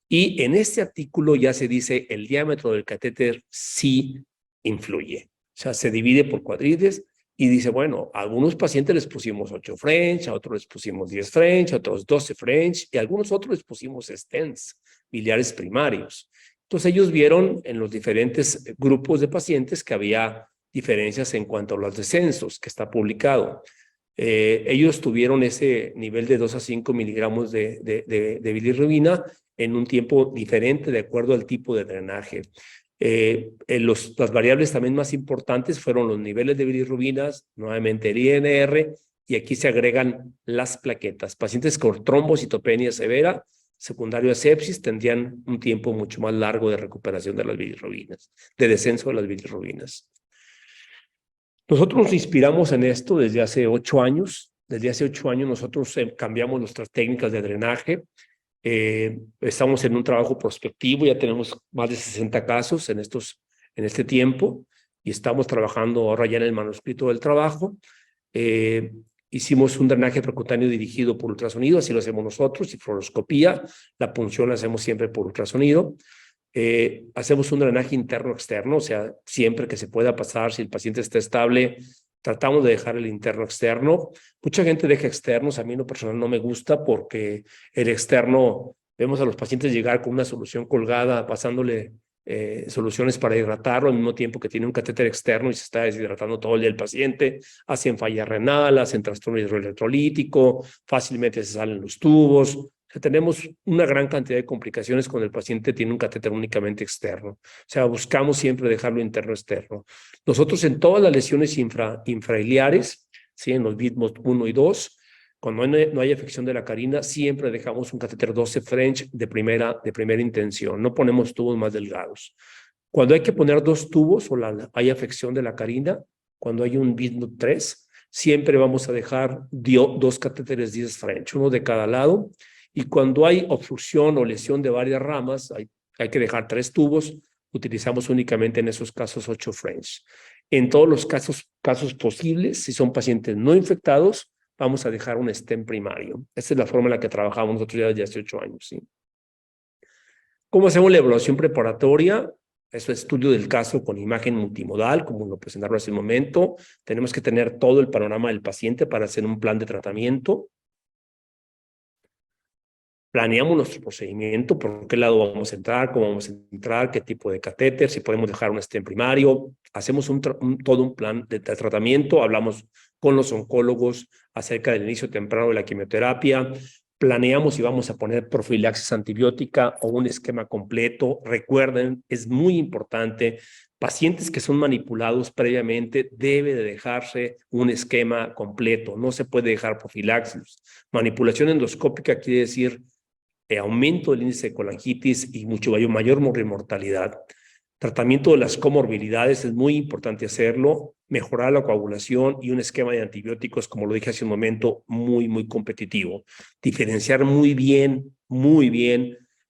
y en este artículo ya se dice el diámetro del catéter sí influye. O sea, se divide por cuadrides y dice, bueno, a algunos pacientes les pusimos 8 French, a otros les pusimos 10 French, a otros 12 French, y a algunos otros les pusimos stents biliares primarios. Entonces ellos vieron en los diferentes grupos de pacientes que había diferencias en cuanto a los descensos, que está publicado. Ellos tuvieron ese nivel de 2 a 5 miligramos de bilirrubina en un tiempo diferente de acuerdo al tipo de drenaje. Las variables también más importantes fueron los niveles de bilirrubinas, nuevamente el INR, y aquí se agregan las plaquetas. Pacientes con trombocitopenia severa, secundario a sepsis, tendrían un tiempo mucho más largo de recuperación de las bilirrubinas, de descenso de las bilirrubinas. Nosotros nos inspiramos en esto desde hace 8 años. Desde hace 8 años nosotros cambiamos nuestras técnicas de drenaje. Estamos en un trabajo prospectivo, ya tenemos más de 60 casos en este tiempo y estamos trabajando ahora ya en el manuscrito del trabajo. Hicimos un drenaje percutáneo dirigido por ultrasonido, así lo hacemos nosotros, y fluoroscopía. La punción la hacemos siempre por ultrasonido. Hacemos un drenaje interno-externo, o sea, siempre que se pueda pasar, si el paciente está estable, tratamos de dejar el interno-externo. Mucha gente deja externos, a mí en lo personal no me gusta porque el externo, vemos a los pacientes llegar con una solución colgada, pasándole soluciones para hidratarlo al mismo tiempo que tiene un catéter externo y se está deshidratando todo el día el paciente, hacen falla renal, hacen trastorno hidroelectrolítico, fácilmente se salen los tubos. O sea, tenemos una gran cantidad de complicaciones cuando el paciente tiene un catéter únicamente externo. O sea, buscamos siempre dejarlo interno-externo. Nosotros en todas las lesiones infrailiares, ¿sí? En los BIDMOS 1 y 2, cuando no hay afección de la carina, siempre dejamos un catéter 12 French de primera intención. No ponemos tubos más delgados. Cuando hay que poner 2 tubos o hay afección de la carina, cuando hay un BIDMOS 3, siempre vamos a dejar 2 catéteres 10 French, uno de cada lado. Y cuando hay obstrucción o lesión de varias ramas, hay que dejar 3 tubos. Utilizamos únicamente en esos casos 8 French. En todos los casos posibles, si son pacientes no infectados, vamos a dejar un stent primario. Esta es la forma en la que trabajamos nosotros ya desde hace 8 años. ¿Sí? ¿Cómo hacemos la evaluación preparatoria? Eso es estudio del caso con imagen multimodal, como lo presentaron hace un momento. Tenemos que tener todo el panorama del paciente para hacer un plan de tratamiento. Planeamos nuestro procedimiento, por qué lado vamos a entrar, cómo vamos a entrar, qué tipo de catéter, si podemos dejar un stent primario. Hacemos todo un plan de tratamiento, hablamos con los oncólogos acerca del inicio temprano de la quimioterapia, planeamos si vamos a poner profilaxis antibiótica o un esquema completo. Recuerden, es muy importante, pacientes que son manipulados previamente, debe de dejarse un esquema completo, no se puede dejar profilaxis. Manipulación endoscópica quiere decir aumento del índice de colangitis y mucho mayor mortalidad. Tratamiento de las comorbilidades es muy importante hacerlo, mejorar la coagulación y un esquema de antibióticos, como lo dije hace un momento, muy competitivo. Diferenciar muy bien.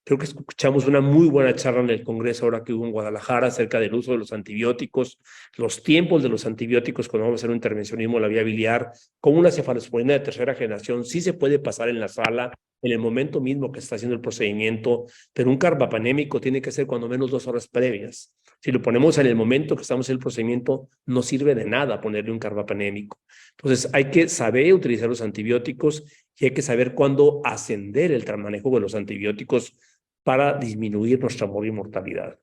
Creo que escuchamos una muy buena charla en el Congreso ahora que hubo en Guadalajara acerca del uso de los antibióticos, los tiempos de los antibióticos cuando vamos a hacer un intervencionismo en la vía biliar, con una cefalosporina de tercera generación, sí se puede pasar en la sala en el momento mismo que está haciendo el procedimiento, pero un carbapanémico tiene que ser cuando menos 2 horas previas. Si lo ponemos en el momento que estamos en el procedimiento, no sirve de nada ponerle un carbapanémico. Entonces, hay que saber utilizar los antibióticos y hay que saber cuándo ascender el manejo de los antibióticos para disminuir nuestra mortalidad.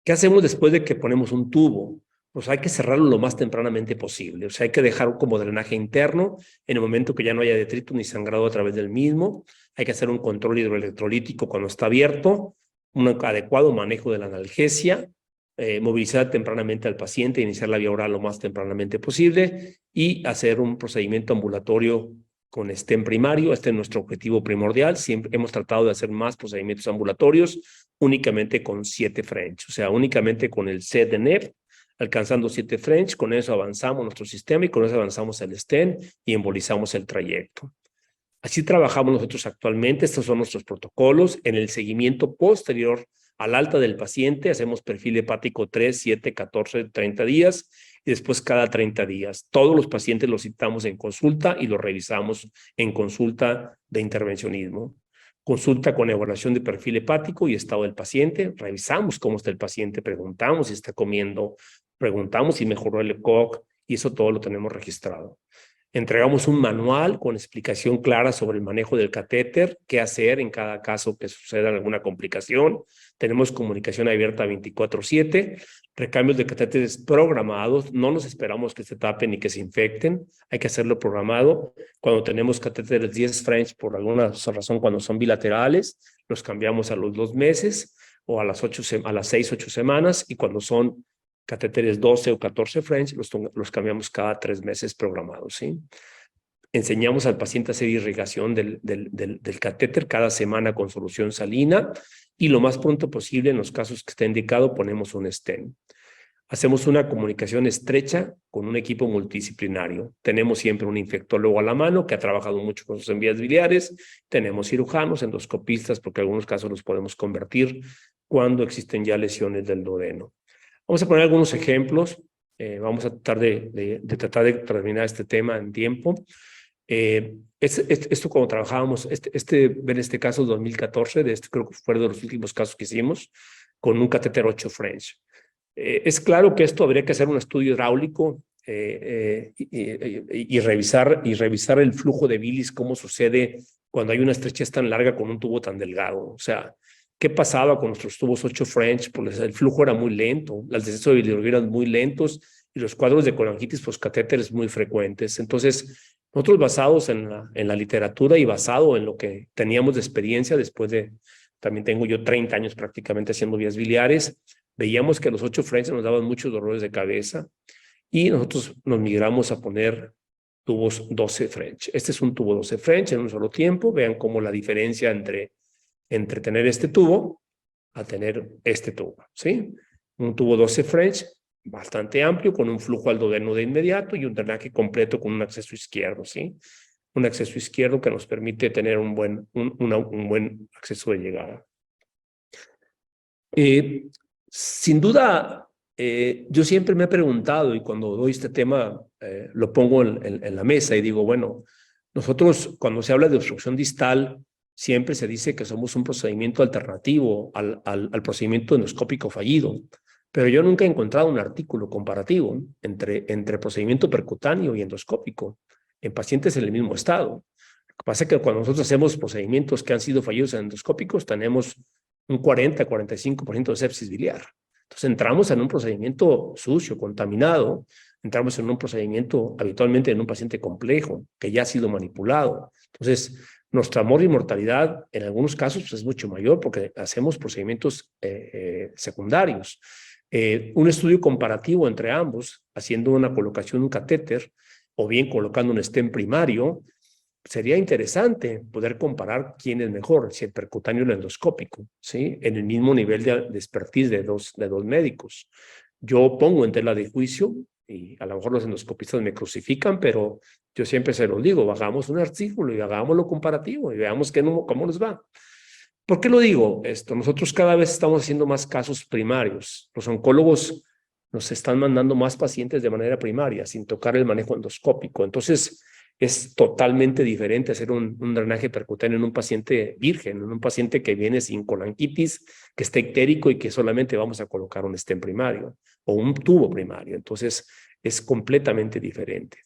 ¿Qué hacemos después de que ponemos un tubo? Pues hay que cerrarlo lo más tempranamente posible. O sea, hay que dejar como drenaje interno en el momento que ya no haya detrito ni sangrado a través del mismo. Hay que hacer un control hidroelectrolítico cuando está abierto, un adecuado manejo de la analgesia, movilizar tempranamente al paciente, iniciar la vía oral lo más tempranamente posible y hacer un procedimiento ambulatorio con stent primario. Este es nuestro objetivo primordial. Siempre hemos tratado de hacer más procedimientos ambulatorios únicamente con 7 French, o sea, únicamente con el set de NEP, alcanzando 7 French, con eso avanzamos nuestro sistema y con eso avanzamos el stent y embolizamos el trayecto. Así trabajamos nosotros actualmente. Estos son nuestros protocolos. En el seguimiento posterior al alta del paciente hacemos perfil hepático 3, 7, 14, 30 días y después cada 30 días. Todos los pacientes los citamos en consulta y los revisamos en consulta de intervencionismo. Consulta con evaluación de perfil hepático y estado del paciente. Revisamos cómo está el paciente, preguntamos si está comiendo, preguntamos si mejoró el ECOG y eso todo lo tenemos registrado. Entregamos un manual con explicación clara sobre el manejo del catéter, qué hacer en cada caso que suceda alguna complicación. Tenemos comunicación abierta 24/7, recambios de catéteres programados. No nos esperamos que se tapen ni que se infecten. Hay que hacerlo programado. Cuando tenemos catéteres 10 French por alguna razón, cuando son bilaterales, los cambiamos a los 2 meses o a las 6, 8 semanas. Y cuando son catéteres 12 o 14 French, los cambiamos cada 3 meses programados, ¿sí? Enseñamos al paciente a hacer irrigación del catéter cada semana con solución salina y lo más pronto posible, en los casos que esté indicado, ponemos un stent. Hacemos una comunicación estrecha con un equipo multidisciplinario. Tenemos siempre un infectólogo a la mano que ha trabajado mucho con sus vías biliares. Tenemos cirujanos, endoscopistas, porque en algunos casos los podemos convertir cuando existen ya lesiones del duodeno. Vamos a poner algunos ejemplos. Vamos a tratar de terminar este tema en tiempo. Esto cuando trabajábamos, en este caso 2014, creo que fue de los últimos casos que hicimos, con un catéter 8 French. Es claro que esto habría que hacer un estudio hidráulico y revisar el flujo de bilis, cómo sucede cuando hay una estrechez tan larga con un tubo tan delgado. O sea, ¿qué pasaba con nuestros tubos 8 French? Pues el flujo era muy lento, los descensos de bilirrubina eran muy lentos y los cuadros de colangitis, pues catéteres muy frecuentes. Entonces, nosotros basados en la literatura y basado en lo que teníamos de experiencia, también tengo yo 30 años prácticamente haciendo vías biliares, veíamos que los 8 French nos daban muchos dolores de cabeza y nosotros nos migramos a poner tubos 12 French. Este es un tubo 12 French en un solo tiempo. Vean cómo la diferencia entre tener este tubo a tener este tubo, ¿sí? Un tubo 12 French bastante amplio, con un flujo al duodeno de inmediato y un drenaje completo con un acceso izquierdo, ¿sí? Un acceso izquierdo que nos permite tener un buen acceso de llegada. Sin duda, yo siempre me he preguntado, y cuando doy este tema, lo pongo en la mesa y digo, bueno, nosotros cuando se habla de obstrucción distal, siempre se dice que somos un procedimiento alternativo al procedimiento endoscópico fallido, pero yo nunca he encontrado un artículo comparativo entre procedimiento percutáneo y endoscópico en pacientes en el mismo estado. Lo que pasa es que cuando nosotros hacemos procedimientos que han sido fallidos en endoscópicos, tenemos un 40-45% de sepsis biliar. Entonces entramos en un procedimiento sucio, contaminado, entramos en un procedimiento habitualmente en un paciente complejo, que ya ha sido manipulado. Entonces, nuestra mortalidad en algunos casos pues, es mucho mayor porque hacemos procedimientos secundarios. Un estudio comparativo entre ambos, haciendo una colocación de un catéter o bien colocando un stent primario, sería interesante poder comparar quién es mejor, si el percutáneo o el endoscópico, ¿sí? En el mismo nivel de expertise de dos médicos. Yo pongo en tela de juicio, y a lo mejor los endoscopistas me crucifican, pero yo siempre se los digo, hagamos un artículo y hagámoslo comparativo y veamos cómo nos va. ¿Por qué lo digo esto? Nosotros cada vez estamos haciendo más casos primarios. Los oncólogos nos están mandando más pacientes de manera primaria, sin tocar el manejo endoscópico. Entonces, es totalmente diferente hacer un drenaje percutáneo en un paciente virgen, en un paciente que viene sin colangitis, que está ictérico y que solamente vamos a colocar un stent primario o un tubo primario. Entonces, es completamente diferente.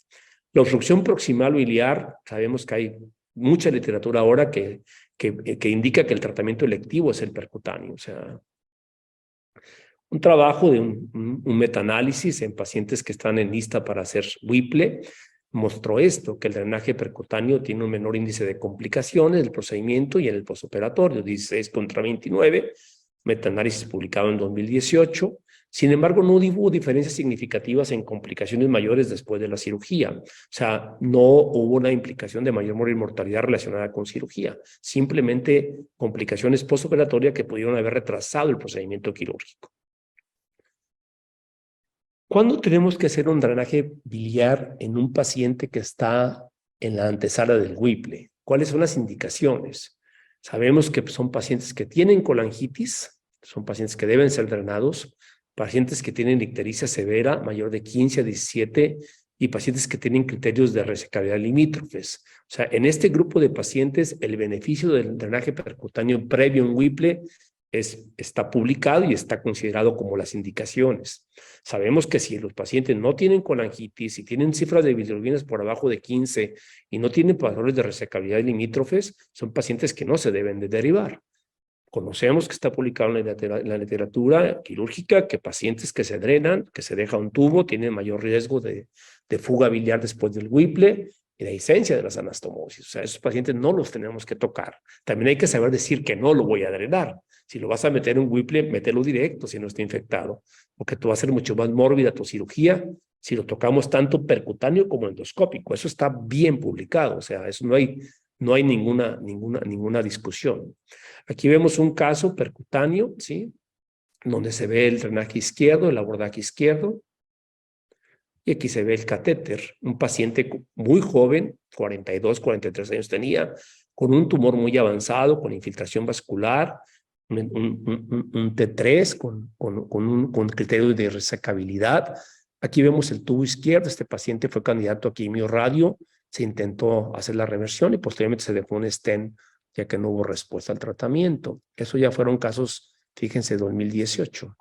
La obstrucción proximal biliar, sabemos que hay mucha literatura ahora que indica que el tratamiento electivo es el percutáneo. O sea, un trabajo de un metaanálisis en pacientes que están en lista para hacer Whipple mostró esto, que el drenaje percutáneo tiene un menor índice de complicaciones del procedimiento y en el postoperatorio, 16 contra 29, metaanálisis publicado en 2018. Sin embargo, no hubo diferencias significativas en complicaciones mayores después de la cirugía. O sea, no hubo una implicación de mayor mortalidad relacionada con cirugía, simplemente complicaciones postoperatorias que pudieron haber retrasado el procedimiento quirúrgico. ¿Cuándo tenemos que hacer un drenaje biliar en un paciente que está en la antesala del Whipple? ¿Cuáles son las indicaciones? Sabemos que son pacientes que tienen colangitis, son pacientes que deben ser drenados, pacientes que tienen ictericia severa, mayor de 15 a 17, y pacientes que tienen criterios de resecabilidad limítrofes. O sea, en este grupo de pacientes, el beneficio del drenaje percutáneo previo a un Whipple está publicado y está considerado como las indicaciones. Sabemos que si los pacientes no tienen colangitis, si tienen cifras de bilirrubinas por abajo de 15 y no tienen patrones de resecabilidad limítrofes, son pacientes que no se deben de derivar. Conocemos que está publicado en la literatura quirúrgica que pacientes que se drenan, que se deja un tubo, tienen mayor riesgo de fuga biliar después del Whipple y la licencia de las anastomosis. O sea, esos pacientes no los tenemos que tocar. También hay que saber decir que no lo voy a drenar. Si lo vas a meter en un Whipple, mételo directo si no está infectado, porque tú vas a ser mucho más mórbida tu cirugía si lo tocamos tanto percutáneo como endoscópico. Eso está bien publicado, o sea, eso no hay ninguna discusión. Aquí vemos un caso percutáneo, ¿sí? Donde se ve el drenaje izquierdo, el abordaje izquierdo, y aquí se ve el catéter, un paciente muy joven, 42, 43 años tenía, con un tumor muy avanzado, con infiltración vascular, un T3 con criterios de resecabilidad. Aquí vemos el tubo izquierdo. Este paciente fue candidato a quimio-radio, se intentó hacer la reversión y posteriormente se dejó un stent ya que no hubo respuesta al tratamiento. Eso ya fueron casos, fíjense, 2018.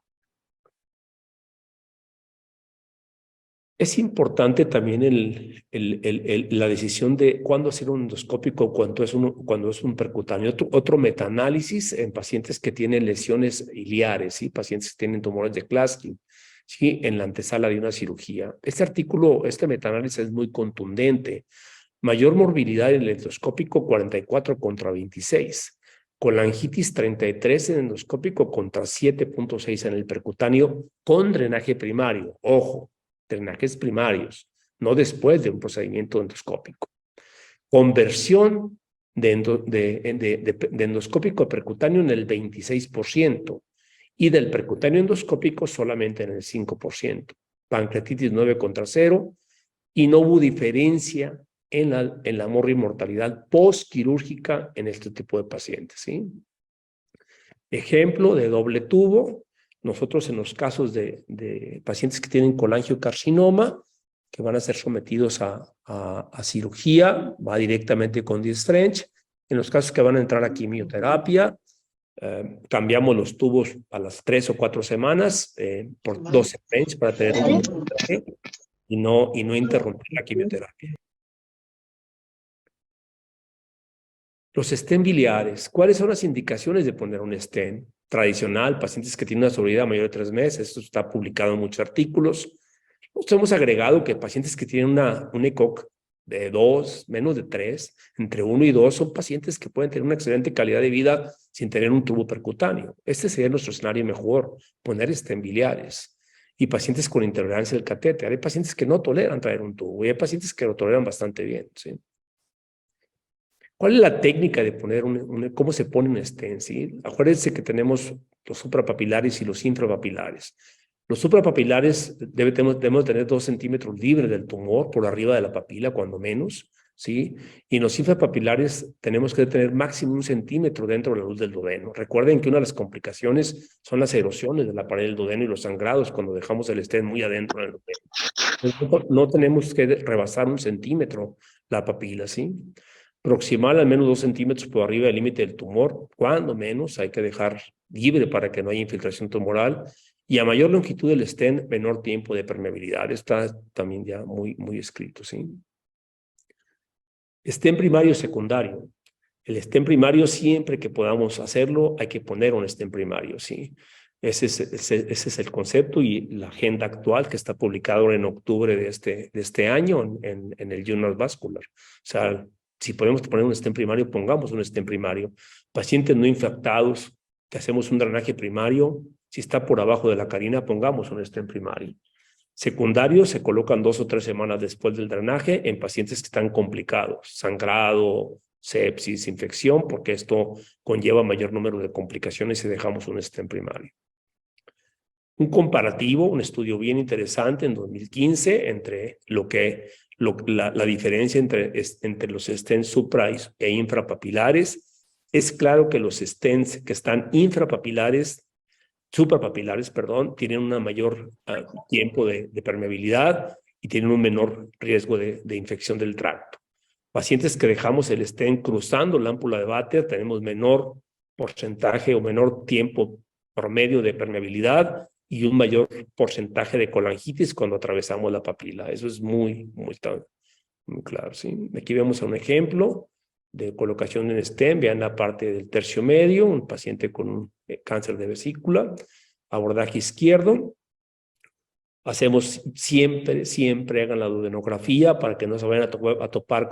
Es importante también la decisión de cuándo hacer un endoscópico, cuando es un percutáneo. Otro metaanálisis en pacientes que tienen lesiones iliares, ¿sí? Pacientes que tienen tumores de Klatskin, ¿sí? En la antesala de una cirugía. Este metaanálisis es muy contundente. Mayor morbilidad en el endoscópico, 44 contra 26. Colangitis 33 en endoscópico contra 7.6 en el percutáneo con drenaje primario. Ojo, drenajes primarios, no después de un procedimiento endoscópico. Conversión de endoscópico a percutáneo en el 26% y del percutáneo endoscópico solamente en el 5%. Pancreatitis 9 contra 0 y no hubo diferencia en la mortalidad postquirúrgica en este tipo de pacientes, ¿sí? Ejemplo de doble tubo. Nosotros en los casos de pacientes que tienen colangiocarcinoma, que van a ser sometidos a cirugía, va directamente con Diestrench. En los casos que van a entrar a quimioterapia, cambiamos los tubos a las 3 o 4 semanas por 12 French para tener un traje y no interrumpir la quimioterapia. Los stent biliares. ¿Cuáles son las indicaciones de poner un stent? Tradicional, pacientes que tienen una sobrevida mayor de 3 meses. Esto está publicado en muchos artículos. Nosotros hemos agregado que pacientes que tienen un ECOG de 2, menos de 3, entre 1 y 2, son pacientes que pueden tener una excelente calidad de vida sin tener un tubo percutáneo. Este sería nuestro escenario mejor, poner stent biliares. Y pacientes con intolerancia del catéter. Hay pacientes que no toleran traer un tubo y hay pacientes que lo toleran bastante bien, ¿sí? ¿Cuál es la técnica de poner cómo se pone un stent? ¿Sí? Acuérdense que tenemos los suprapapilares y los infrapapilares. Los suprapapilares debemos tener 2 centímetros libres del tumor por arriba de la papila, cuando menos, ¿sí? Y en los infrapapilares tenemos que tener máximo 1 centímetro dentro de la luz del duodeno. Recuerden que una de las complicaciones son las erosiones de la pared del duodeno y los sangrados cuando dejamos el stent muy adentro del duodeno. No tenemos que rebasar 1 centímetro la papila, ¿sí? Proximal al menos 2 centímetros por arriba del límite del tumor, cuando menos hay que dejar libre para que no haya infiltración tumoral, y a mayor longitud del stent, menor tiempo de permeabilidad. Está también ya muy escrito, ¿sí? Stent primario secundario. El stent primario, siempre que podamos hacerlo, hay que poner un stent primario, ¿sí? Ese es el concepto y la agenda actual que está publicado en octubre de este año en el Journal Vascular. O sea, si podemos poner un stent primario, pongamos un stent primario. Pacientes no infectados, que hacemos un drenaje primario, si está por abajo de la carina, pongamos un stent primario. Secundarios se colocan 2 o 3 semanas después del drenaje en pacientes que están complicados, sangrado, sepsis, infección, porque esto conlleva mayor número de complicaciones si dejamos un stent primario. Un comparativo, un estudio bien interesante en 2015 entre la diferencia entre los stents supra e infrapapilares. Es claro que los stents que están suprapapilares, perdón, tienen un mayor tiempo de permeabilidad y tienen un menor riesgo de infección del tracto. Pacientes que dejamos el stent cruzando la ámpula de Vater, tenemos menor porcentaje o menor tiempo promedio de permeabilidad y un mayor porcentaje de colangitis cuando atravesamos la papila. Eso es muy claro, ¿sí? Aquí vemos un ejemplo de colocación en stent. Vean la parte del tercio medio, un paciente con un cáncer de vesícula, abordaje izquierdo. Hacemos siempre hagan la duodenografía para que no se vayan a topar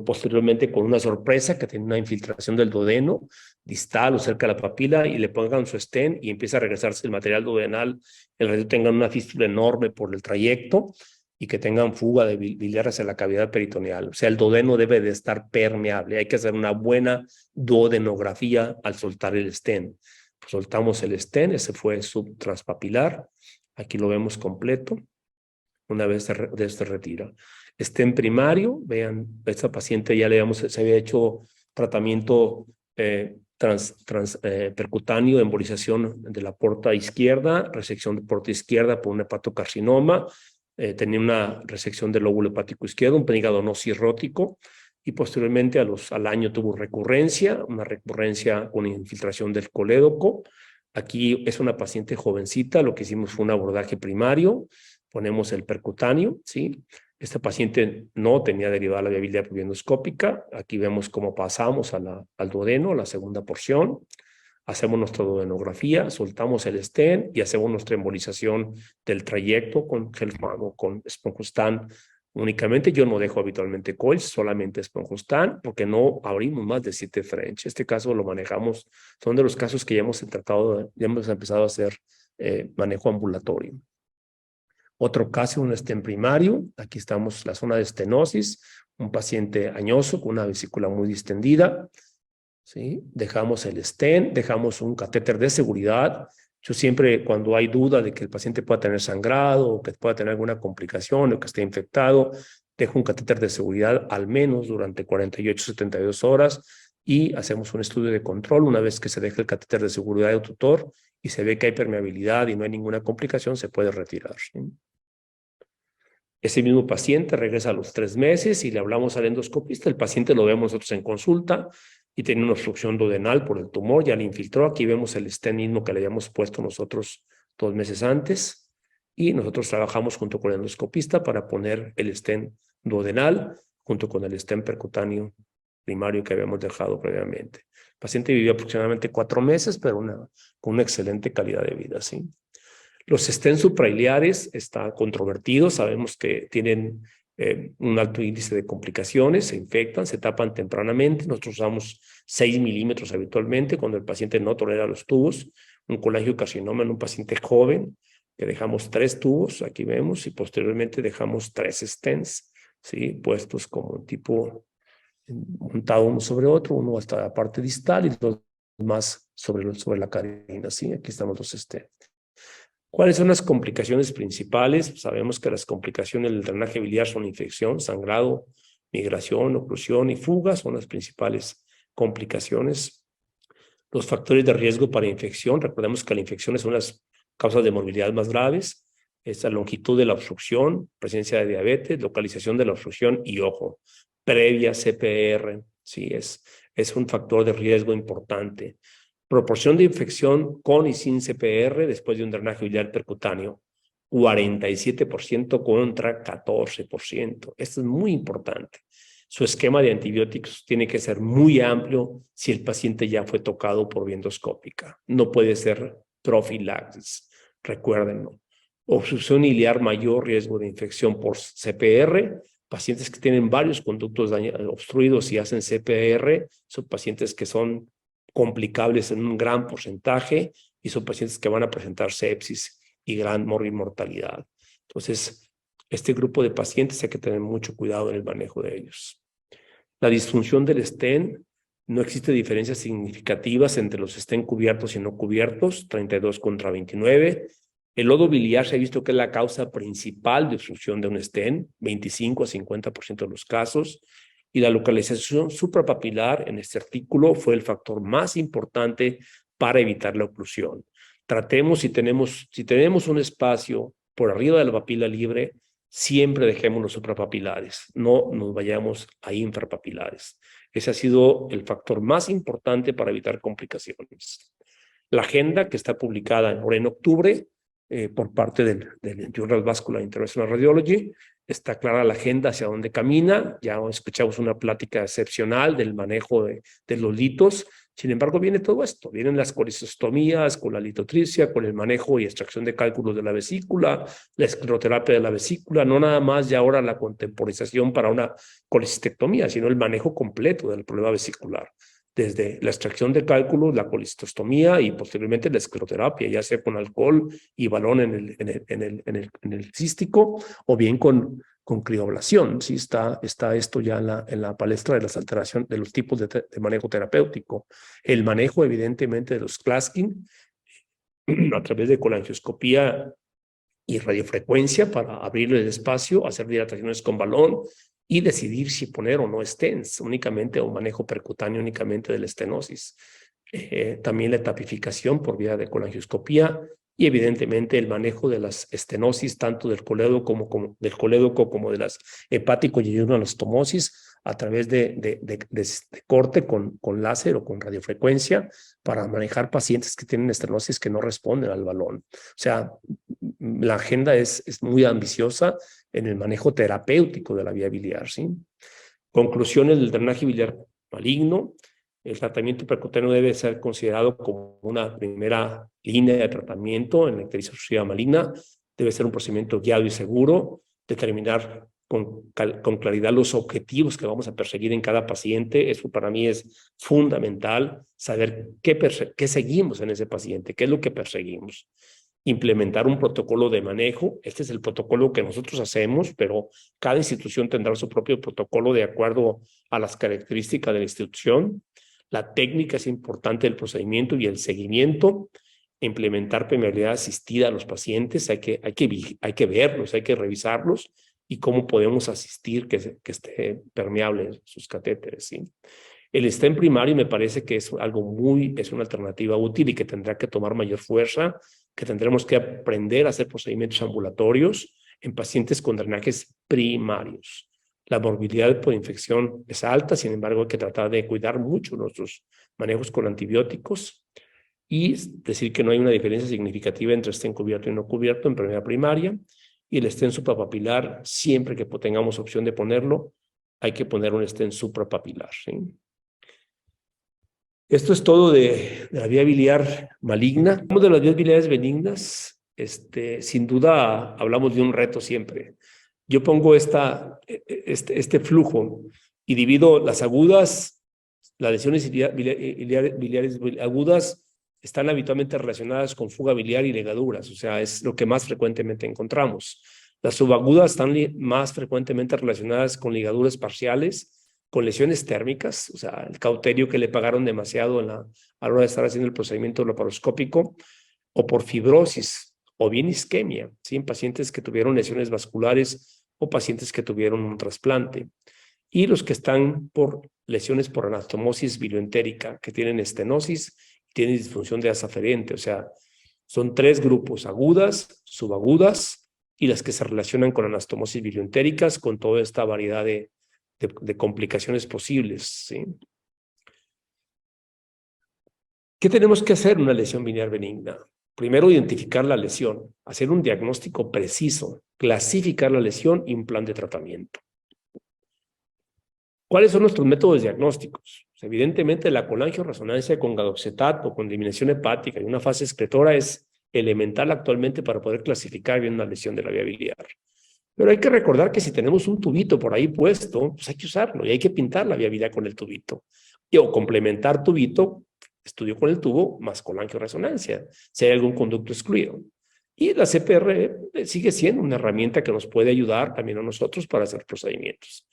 posteriormente con una sorpresa que tiene una infiltración del duodeno distal o cerca de la papila y le pongan su stent y empieza a regresarse el material duodenal, el resto tengan una fístula enorme por el trayecto y que tengan fuga de biliar hacia la cavidad peritoneal. O sea, el duodeno debe de estar permeable. Hay que hacer una buena duodenografía al soltar el stent. Pues soltamos el stent, ese fue subtranspapilar. Aquí lo vemos completo. Una vez se retira. Stent primario, vean, esta paciente ya se había hecho tratamiento percutáneo, embolización de la porta izquierda, resección de porta izquierda por un hepatocarcinoma, tenía una resección del lóbulo hepático izquierdo, un hígado no cirrótico, y posteriormente al año tuvo una recurrencia con infiltración del colédoco. Aquí es una paciente jovencita, lo que hicimos fue un abordaje primario, ponemos el percutáneo, ¿sí? Esta paciente no tenía derivada la viabilidad endoscópica. Aquí vemos cómo pasamos al duodeno, la segunda porción. Hacemos nuestra duodenografía, soltamos el stent y hacemos nuestra embolización del trayecto con Gelfand o con Sponjostan. Únicamente yo no dejo habitualmente coils, solamente Sponjostan, porque no abrimos más de 7 French. Este caso lo manejamos, son de los casos que ya hemos empezado a hacer manejo ambulatorio. Otro caso, un stent primario. Aquí estamos la zona de estenosis, un paciente añoso con una vesícula muy distendida. ¿Sí? Dejamos el stent, dejamos un catéter de seguridad. Yo siempre, cuando hay duda de que el paciente pueda tener sangrado o que pueda tener alguna complicación o que esté infectado, dejo un catéter de seguridad al menos durante 48-72 horas y hacemos un estudio de control. Una vez que se deja el catéter de seguridad del tutor y se ve que hay permeabilidad y no hay ninguna complicación, se puede retirar, ¿sí? Ese mismo paciente regresa a los 3 meses y le hablamos al endoscopista. El paciente lo vemos nosotros en consulta y tiene una obstrucción duodenal por el tumor, ya le infiltró. Aquí vemos el stent mismo que le habíamos puesto nosotros 2 meses antes y nosotros trabajamos junto con el endoscopista para poner el stent duodenal junto con el stent percutáneo primario que habíamos dejado previamente. El paciente vivió aproximadamente 4 meses, pero con una excelente calidad de vida, ¿sí? Los stents suprailiares están controvertidos, sabemos que tienen un alto índice de complicaciones, se infectan, se tapan tempranamente. Nosotros usamos 6 milímetros habitualmente cuando el paciente no tolera los tubos. Un colangiocarcinoma en un paciente joven, que dejamos 3 tubos, aquí vemos, y posteriormente dejamos 3 stents, ¿sí? Puestos como un tipo montado uno sobre otro, uno hasta la parte distal y dos más sobre la carina, ¿sí? Aquí estamos los stents. ¿Cuáles son las complicaciones principales? Sabemos que las complicaciones del drenaje biliar son infección, sangrado, migración, oclusión y fuga, son las principales complicaciones. Los factores de riesgo para infección, recordemos que las infecciones son las causas de morbilidad más graves, es la longitud de la obstrucción, presencia de diabetes, localización de la obstrucción y, ojo, previa CPR, sí, es un factor de riesgo importante. Proporción de infección con y sin CPR después de un drenaje biliar percutáneo, 47% contra 14%. Esto es muy importante. Su esquema de antibióticos tiene que ser muy amplio si el paciente ya fue tocado por vía endoscópica. No puede ser profilaxis, recuérdenlo. Obstrucción iliar, mayor riesgo de infección por CPR. Pacientes que tienen varios conductos obstruidos y hacen CPR son pacientes que son complicables en un gran porcentaje y son pacientes que van a presentar sepsis y gran mortalidad. Entonces, este grupo de pacientes hay que tener mucho cuidado en el manejo de ellos. La disfunción del stent, no existe diferencias significativas entre los stent cubiertos y no cubiertos, 32 contra 29. El lodo biliar se ha visto que es la causa principal de obstrucción de un stent, 25 a 50% de los casos. Y la localización suprapapilar en este artículo fue el factor más importante para evitar la oclusión. Tratemos, si tenemos un espacio por arriba de la papila libre, siempre dejemos los suprapapilares, no nos vayamos a infrapapilares. Ese ha sido el factor más importante para evitar complicaciones. La agenda que está publicada ahora en octubre por parte del Journal Vascular Interventional Radiology, está clara la agenda hacia dónde camina. Ya escuchamos una plática excepcional del manejo de los litos. Sin embargo, viene todo esto. Vienen las colecistostomías con la litotripsia, con el manejo y extracción de cálculos de la vesícula, la escleroterapia de la vesícula, no nada más ya ahora la contemporización para una colecistectomía, sino el manejo completo del problema vesicular. Desde la extracción de cálculos, la colecistostomía y posteriormente la escleroterapia, ya sea con alcohol y balón en el cístico o bien con crioablación. Sí, está esto ya en la palestra de las alteraciones de los tipos de manejo terapéutico. El manejo, evidentemente, de los Claskin a través de colangioscopía y radiofrecuencia para abrirle el espacio, hacer dilataciones con balón y decidir si poner o no stents, únicamente o manejo percutáneo únicamente de la estenosis. También la tapificación por vía de colangioscopía y evidentemente el manejo de las estenosis tanto del colédoco como de las hepático y anastomosis a través de corte con láser o con radiofrecuencia para manejar pacientes que tienen estenosis que no responden al balón. O sea, la agenda es muy ambiciosa en el manejo terapéutico de la vía biliar, ¿sí? Conclusiones del drenaje biliar maligno. El tratamiento percutáneo debe ser considerado como una primera línea de tratamiento en la ictericia obstructiva maligna. Debe ser un procedimiento guiado y seguro, determinar con claridad los objetivos que vamos a perseguir en cada paciente. Eso para mí es fundamental, saber qué seguimos en ese paciente, qué es lo que perseguimos. Implementar un protocolo de manejo. Este es el protocolo que nosotros hacemos, pero cada institución tendrá su propio protocolo de acuerdo a las características de la institución. La técnica es importante del procedimiento y el seguimiento. Implementar permeabilidad asistida a los pacientes. Hay que verlos, hay que revisarlos y cómo podemos asistir que esté permeable sus catéteres, ¿sí? El stent primario me parece que es una alternativa útil y que tendrá que tomar mayor fuerza, que tendremos que aprender a hacer procedimientos ambulatorios en pacientes con drenajes primarios. La morbilidad por infección es alta, sin embargo hay que tratar de cuidar mucho nuestros manejos con antibióticos y decir que no hay una diferencia significativa entre stent cubierto y no cubierto en primera primaria, y el stent suprapapilar, siempre que tengamos opción de ponerlo, hay que poner un stent suprapapilar, ¿sí? Esto es todo de la vía biliar maligna. Hablamos de las vías biliares benignas. sin duda hablamos de un reto siempre. Yo pongo este flujo y divido las agudas, las lesiones biliares agudas están habitualmente relacionadas con fuga biliar y ligaduras, o sea, es lo que más frecuentemente encontramos. Las subagudas están más frecuentemente relacionadas con ligaduras parciales, con lesiones térmicas, o sea, el cauterio que le pagaron demasiado a la hora de estar haciendo el procedimiento laparoscópico, o por fibrosis, o bien isquemia, ¿sí? En pacientes que tuvieron lesiones vasculares o pacientes que tuvieron un trasplante. Y los que están por lesiones por anastomosis bilioentérica, que tienen estenosis y tienen disfunción de asa aferente, o sea, son 3 grupos: agudas, subagudas y las que se relacionan con anastomosis bilioentéricas, con toda esta variedad de complicaciones posibles, ¿sí? ¿Qué tenemos que hacer en una lesión biliar benigna? Primero, identificar la lesión, hacer un diagnóstico preciso, clasificar la lesión y un plan de tratamiento. ¿Cuáles son nuestros métodos diagnósticos? Pues evidentemente, la colangioresonancia con gadoxetato, con eliminación hepática y una fase excretora es elemental actualmente para poder clasificar bien una lesión de la vía biliar. Pero hay que recordar que si tenemos un tubito por ahí puesto, pues hay que usarlo y hay que pintar la vía biliar con el tubito. O complementar tubito, estudio con el tubo, más colangioresonancia, si hay algún conducto excluido. Y la CPR sigue siendo una herramienta que nos puede ayudar también a nosotros para hacer procedimientos.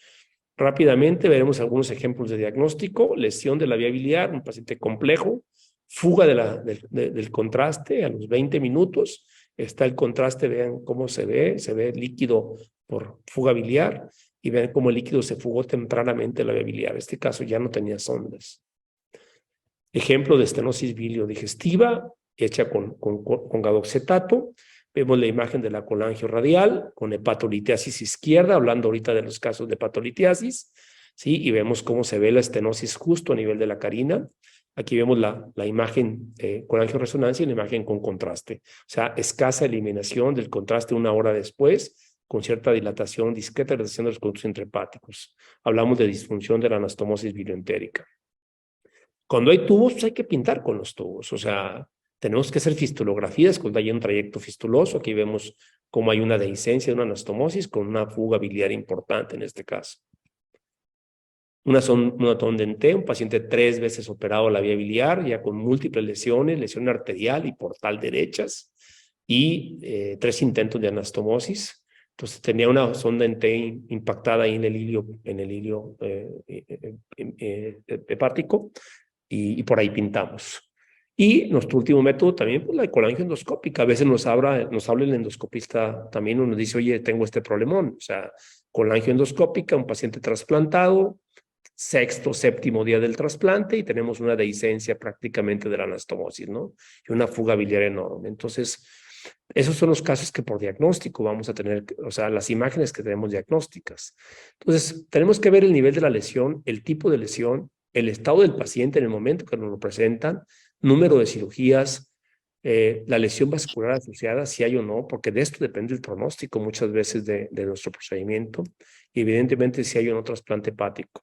Rápidamente veremos algunos ejemplos de diagnóstico: lesión de la vía biliar, un paciente complejo, fuga del contraste a los 20 minutos, está el contraste, vean cómo se ve líquido por fuga biliar, y vean cómo el líquido se fugó tempranamente de la vía biliar. En este caso ya no tenía sondas. Ejemplo de estenosis biliodigestiva hecha con gadoxetato. Vemos la imagen de la colangio radial con hepatolitiasis izquierda, hablando ahorita de los casos de hepatolitiasis, ¿sí? Y vemos cómo se ve la estenosis justo a nivel de la carina. Aquí vemos la imagen colangioresonancia y la imagen con contraste. O sea, escasa eliminación del contraste una hora después, con cierta dilatación, discreta dilatación de los conductos intrahepáticos. Hablamos de disfunción de la anastomosis bilioentérica. Cuando hay tubos, pues hay que pintar con los tubos. O sea, tenemos que hacer fistulografías cuando hay un trayecto fistuloso. Aquí vemos cómo hay una dehiscencia de una anastomosis con una fuga biliar importante en este caso. Una sonda en T, un paciente 3 veces operado a la vía biliar, ya con múltiples lesiones, lesión arterial y portal derechas, y 3 intentos de anastomosis. Entonces tenía una sonda en T impactada ahí en el hilio hepático, y por ahí pintamos. Y nuestro último método también, pues la colangioendoscópica. A veces nos habla el endoscopista también, uno dice, oye, tengo este problemón. O sea, colangioendoscópica, un paciente trasplantado, 6º, 7º día del trasplante, y tenemos una dehiscencia prácticamente de la anastomosis, ¿no? Y una fuga biliar enorme. Entonces, esos son los casos que por diagnóstico vamos a tener, o sea, las imágenes que tenemos diagnósticas. Entonces, tenemos que ver el nivel de la lesión, el tipo de lesión, el estado del paciente en el momento que nos lo presentan, número de cirugías, la lesión vascular asociada, si hay o no, porque de esto depende el pronóstico muchas veces de nuestro procedimiento, y evidentemente si hay o no trasplante hepático.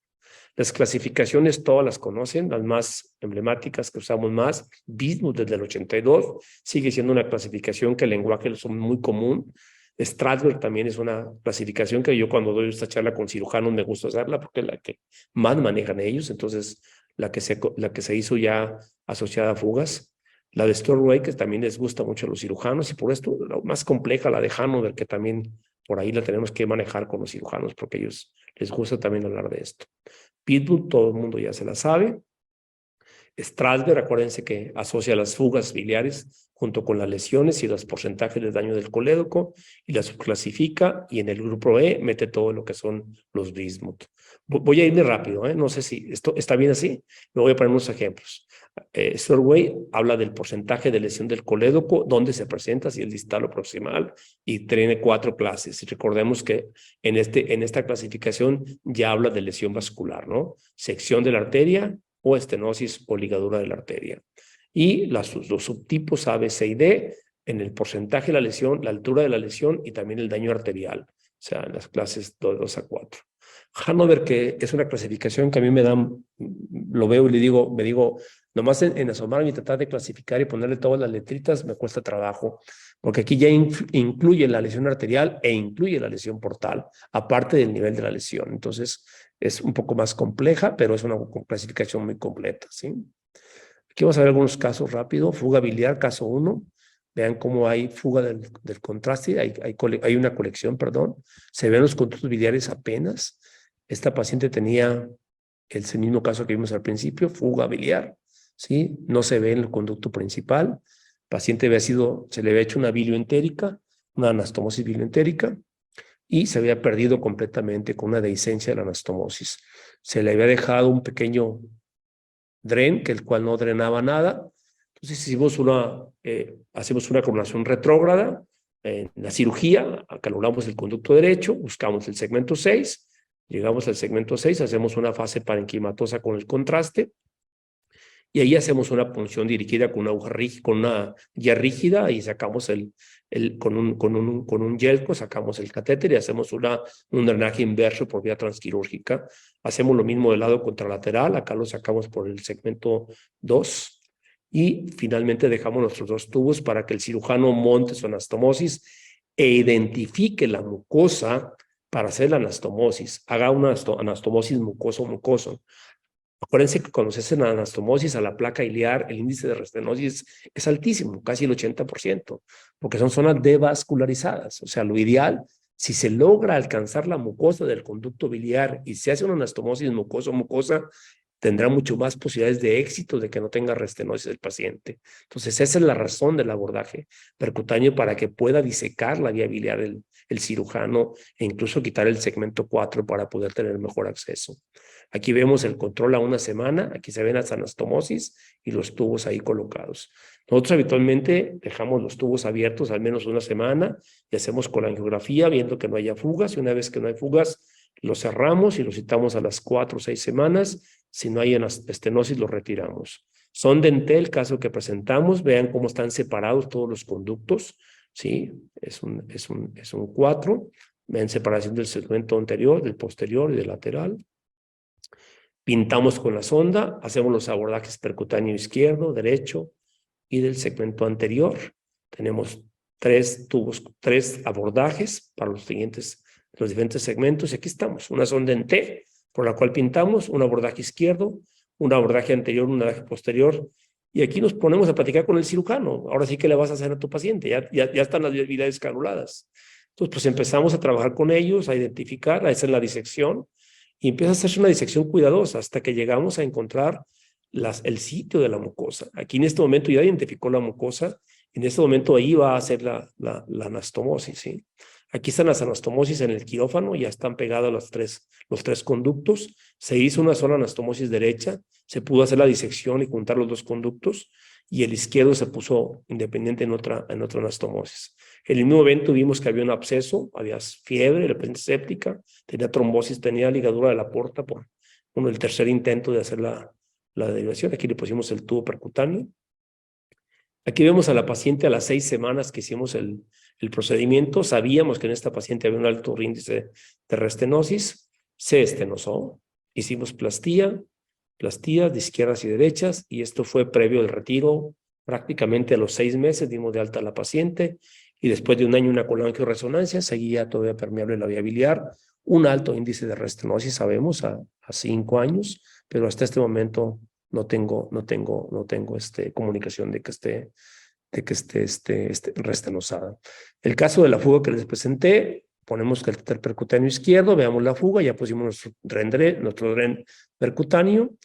Las clasificaciones todas las conocen, las más emblemáticas que usamos más. Bismuth desde el 82 sigue siendo una clasificación que el lenguaje es muy común. Strasberg también es una clasificación que yo cuando doy esta charla con cirujanos me gusta hacerla porque es la que más manejan ellos. Entonces la que se hizo ya asociada a fugas. La de Storway, que también les gusta mucho a los cirujanos, y por esto la más compleja, la de Hanover, que también por ahí la tenemos que manejar con los cirujanos porque a ellos les gusta también hablar de esto. Pitbull, todo el mundo ya se la sabe. Strasberg, acuérdense que asocia las fugas biliares junto con las lesiones y los porcentajes de daño del colédoco y la subclasifica, y en el grupo E mete todo lo que son los bismuth. Voy a irme rápido, no sé si esto está bien así. Me voy a poner unos ejemplos. Storway habla del porcentaje de lesión del colédoco, dónde se presenta, si es distal o proximal, y tiene 4 clases. Y recordemos que en esta clasificación ya habla de lesión vascular, ¿no? Sección de la arteria o estenosis o ligadura de la arteria. Y los subtipos A, B, C y D en el porcentaje de la lesión, la altura de la lesión y también el daño arterial. O sea, en las clases 2 a 4. Hanover, que es una clasificación que a mí me dan, lo veo y me digo, Nomás en asomarme y tratar de clasificar y ponerle todas las letritas me cuesta trabajo, porque aquí ya incluye la lesión arterial e incluye la lesión portal, aparte del nivel de la lesión. Entonces, es un poco más compleja, pero es una clasificación muy completa, ¿sí? Aquí vamos a ver algunos casos rápido. Fuga biliar, caso 1. Vean cómo hay fuga del contraste, hay una colección, perdón. Se ven los conductos biliares apenas. Esta paciente tenía el mismo caso que vimos al principio, fuga biliar, ¿sí? No se ve en el conducto principal. El paciente se le había hecho una bilioentérica, una anastomosis bilioentérica, y se había perdido completamente con una dehiscencia de la anastomosis. Se le había dejado un pequeño dren, que el cual no drenaba nada. Entonces hacemos una coronación retrógrada en la cirugía, calculamos el conducto derecho, buscamos el segmento 6, llegamos al segmento 6, hacemos una fase parenquimatosa con el contraste, y ahí hacemos una punción dirigida con una aguja rígida, con una guía rígida, y sacamos con un yelco, sacamos el catéter y hacemos un drenaje inverso por vía transquirúrgica. Hacemos lo mismo del lado contralateral, acá lo sacamos por el segmento 2, y finalmente dejamos nuestros 2 tubos para que el cirujano monte su anastomosis e identifique la mucosa para hacer la anastomosis, haga una anastomosis mucoso-mucoso. Acuérdense que cuando se hace la anastomosis a la placa iliar, el índice de restenosis es altísimo, casi el 80%, porque son zonas devascularizadas. O sea, lo ideal, si se logra alcanzar la mucosa del conducto biliar y se hace una anastomosis mucoso-mucosa, tendrá mucho más posibilidades de éxito de que no tenga restenosis el paciente. Entonces, esa es la razón del abordaje percutáneo, para que pueda disecar la vía biliar el cirujano e incluso quitar el segmento 4 para poder tener mejor acceso. Aquí vemos el control a una semana, aquí se ven las anastomosis y los tubos ahí colocados. Nosotros habitualmente dejamos los tubos abiertos al menos una semana y hacemos colangiografía viendo que no haya fugas, y una vez que no hay fugas, los cerramos y los citamos a las 4 o 6 semanas. Si no hay estenosis, los retiramos. Sonda en T, el caso que presentamos, vean cómo están separados todos los conductos, ¿sí? Es un 4, vean separación del segmento anterior, del posterior y del lateral. Pintamos con la sonda, hacemos los abordajes percutáneo izquierdo, derecho y del segmento anterior. Tenemos 3 abordajes para los diferentes segmentos, y aquí estamos, una sonda en T, por la cual pintamos un abordaje izquierdo, un abordaje anterior, un abordaje posterior, y aquí nos ponemos a platicar con el cirujano. Ahora sí que le vas a hacer a tu paciente, ya están las viabilidades calculadas. Entonces, pues empezamos a trabajar con ellos, a identificar, a hacer la disección, y empieza a hacerse una disección cuidadosa hasta que llegamos a encontrar el sitio de la mucosa. Aquí en este momento ya identificó la mucosa, en este momento ahí va a hacer la anastomosis, ¿sí? Aquí están las anastomosis en el quirófano, ya están pegados los tres conductos. Se hizo una sola anastomosis derecha, se pudo hacer la disección y juntar los 2 conductos, y el izquierdo se puso independiente en otra anastomosis. En el mismo evento vimos que había un absceso, había fiebre, la paciente séptica, tenía trombosis, tenía ligadura de la porta por el tercer intento de hacer la derivación. Aquí le pusimos el tubo percutáneo. Aquí vemos a la paciente a las 6 semanas que hicimos el procedimiento. Sabíamos que en esta paciente había un alto índice de restenosis. Se estenosó. Hicimos plastías de izquierdas y derechas, y esto fue previo al retiro. Prácticamente a los 6 meses dimos de alta a la paciente, y después de un año una colangioresonancia, seguía todavía permeable la vía biliar. Un alto índice de restenosis, sabemos, a 5 años, pero hasta este momento no tengo comunicación de que esté restenosada. El caso de la fuga que les presenté, ponemos el catéter percutáneo izquierdo, veamos la fuga, ya pusimos nuestro dren percutáneo,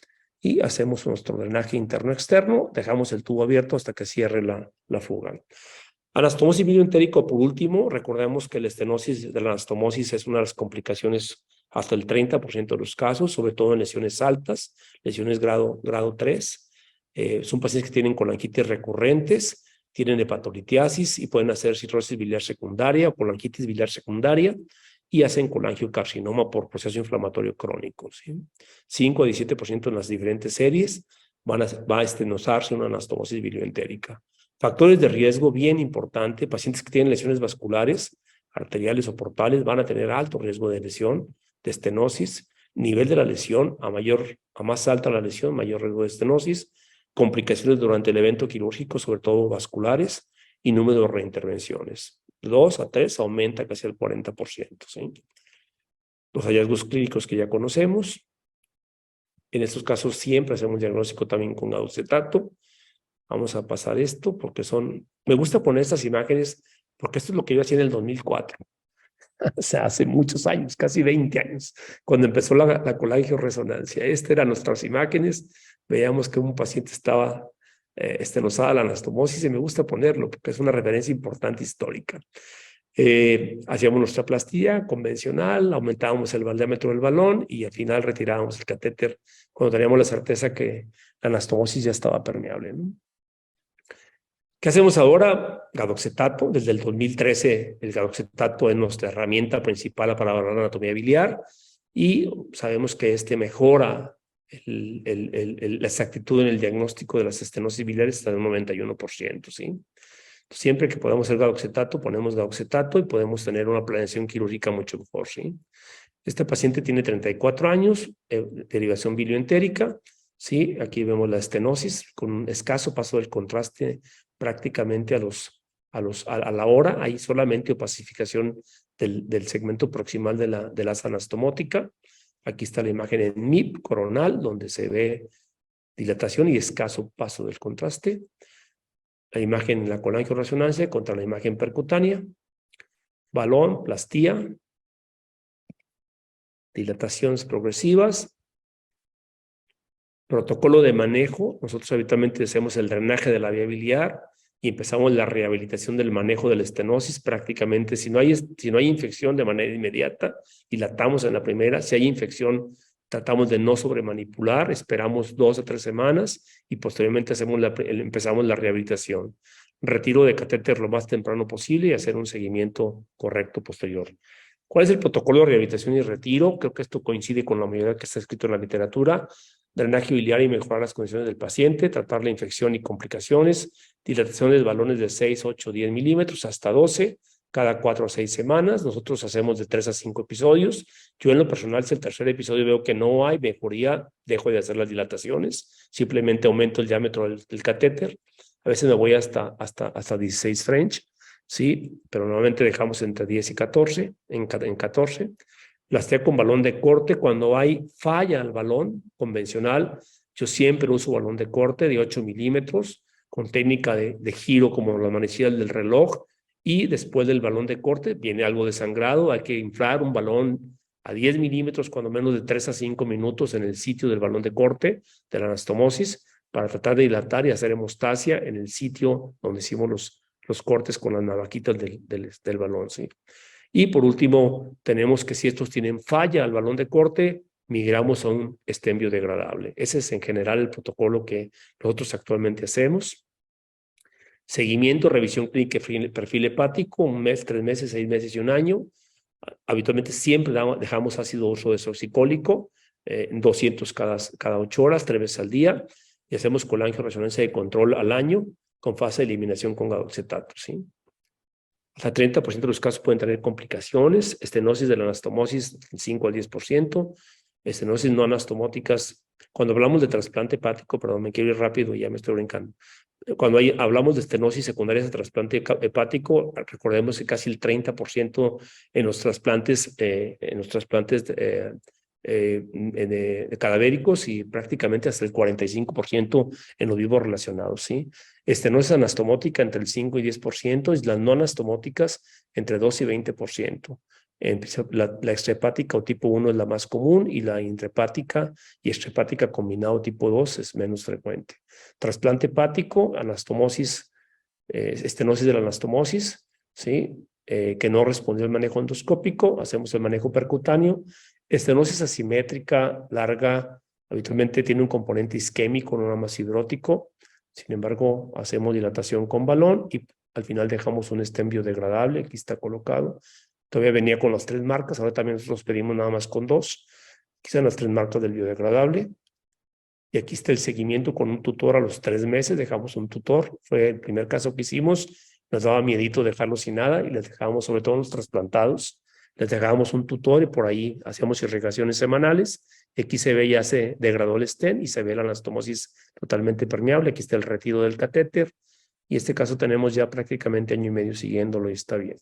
y hacemos nuestro drenaje interno-externo, dejamos el tubo abierto hasta que cierre la fuga. Anastomosis bilioentérico, por último, recordemos que la estenosis de la anastomosis es una de las complicaciones hasta el 30% de los casos, sobre todo en lesiones altas, lesiones grado 3. Son pacientes que tienen colangitis recurrentes, tienen hepatolitiasis y pueden hacer cirrosis biliar secundaria o colangitis biliar secundaria, y hacen colangiocarcinoma por proceso inflamatorio crónico, ¿sí? 5 a 17% en las diferentes series va a estenosarse una anastomosis bilioentérica. Factores de riesgo bien importante: pacientes que tienen lesiones vasculares, arteriales o portales, van a tener alto riesgo de lesión, de estenosis. Nivel de la lesión, a más alta la lesión, mayor riesgo de estenosis. complicaciones durante el evento quirúrgico, sobre todo vasculares, y número de reintervenciones. 2 a 3 aumenta casi el 40%, ¿sí? Los hallazgos clínicos que ya conocemos. En estos casos siempre hacemos diagnóstico también con gadoxetato. Vamos a pasar esto porque me gusta poner estas imágenes porque esto es lo que yo hacía en el 2004. O sea, hace muchos años, casi 20 años, cuando empezó la colangioresonancia. Estas eran nuestras imágenes. Veíamos que un paciente estaba estenosada la anastomosis y me gusta ponerlo porque es una referencia importante histórica. Hacíamos nuestra plastía convencional, aumentábamos el diámetro del balón y al final retirábamos el catéter cuando teníamos la certeza que la anastomosis ya estaba permeable, ¿no? ¿Qué hacemos ahora? Gadoxetato. Desde el 2013 el gadoxetato es nuestra herramienta principal para valorar la anatomía biliar y sabemos que mejora la exactitud en el diagnóstico de las estenosis biliares hasta un 91%, ¿sí? Siempre que podamos hacer gadoxetato, ponemos gadoxetato y podemos tener una planeación quirúrgica mucho mejor, ¿sí? Este paciente tiene 34 años, derivación bilioentérica, ¿sí? Aquí vemos la estenosis con un escaso paso del contraste prácticamente a la hora. Hay solamente opacificación del segmento proximal de la asa anastomótica. Aquí está la imagen en MIP coronal, donde se ve dilatación y escaso paso del contraste. La imagen en la colangioresonancia contra la imagen percutánea. Balón, plastía. Dilataciones progresivas. Protocolo de manejo. Nosotros habitualmente hacemos el drenaje de la vía biliar y empezamos la rehabilitación del manejo de la estenosis. Prácticamente, si no hay infección de manera inmediata, dilatamos en la primera. Si hay infección, tratamos de no sobremanipular, esperamos 2 a 3 semanas y posteriormente empezamos la rehabilitación. Retiro de catéter lo más temprano posible y hacer un seguimiento correcto posterior. ¿Cuál es el protocolo de rehabilitación y retiro? Creo que esto coincide con la mayoría que está escrito en la literatura. Drenaje biliar y mejorar las condiciones del paciente, tratar la infección y complicaciones, dilatación de balones de 6, 8, 10 milímetros hasta 12, cada 4 a 6 semanas. Nosotros hacemos de 3 a 5 episodios. Yo en lo personal, si el tercer episodio veo que no hay mejoría, dejo de hacer las dilataciones. Simplemente aumento el diámetro del catéter. A veces me voy hasta 16 French, ¿sí? Pero normalmente dejamos entre 10 y 14, en 14. Plastía con balón de corte. Cuando hay falla al balón convencional, yo siempre uso balón de corte de 8 milímetros con técnica de giro como la manecilla del reloj. Y después del balón de corte viene algo de sangrado. Hay que inflar un balón a 10 milímetros, cuando menos de 3 a 5 minutos en el sitio del balón de corte de la anastomosis para tratar de dilatar y hacer hemostasia en el sitio donde hicimos los cortes con las navajitas del balón, ¿sí? Y por último, tenemos que si estos tienen falla al balón de corte, migramos a un stem biodegradable. Ese es en general el protocolo que nosotros actualmente hacemos. Seguimiento, revisión clínica, perfil hepático, 1 mes, 3 meses, 6 meses y 1 año. Habitualmente siempre dejamos ácido uso desoxicólico, 200 cada 8 horas, 3 veces al día, y hacemos colangioresonancia de control al año con fase de eliminación con gadoxetato, ¿sí? Hasta 30% de los casos pueden tener complicaciones, estenosis de la anastomosis 5 al 10%, estenosis no anastomóticas. Cuando hablamos de trasplante hepático, perdón, me quiero ir rápido y ya me estoy brincando. Cuando hablamos de estenosis secundarias de trasplante hepático, recordemos que casi el 30% en los trasplantes, cadavéricos y prácticamente hasta el 45% en los vivos relacionados, ¿sí? Estenosis anastomótica entre el 5 y 10% y las no anastomóticas entre 2 y 20%. La extrahepática o tipo 1 es la más común y la intrahepática y extrahepática combinado tipo 2 es menos frecuente. Trasplante hepático, anastomosis, estenosis de la anastomosis, ¿sí? Que no respondió al manejo endoscópico, hacemos el manejo percutáneo. Estenosis asimétrica larga habitualmente tiene un componente isquémico, no nada más hidrótico. Sin embargo, hacemos dilatación con balón y al final dejamos un stem biodegradable. Aquí está colocado. Todavía venía con las 3 marcas, ahora también nosotros pedimos nada más con 2. Aquí están las 3 marcas del biodegradable. Y aquí está el seguimiento con un tutor a los 3 meses. Dejamos un tutor. Fue el primer caso que hicimos. Nos daba miedito dejarlo sin nada y les dejábamos, sobre todo los trasplantados, les dejábamos un tutor y por ahí hacíamos irrigaciones semanales. Aquí se ve ya se degradó el stent y se ve la anastomosis totalmente permeable. Aquí está el retiro del catéter. Y este caso tenemos ya prácticamente año y medio siguiéndolo y está bien.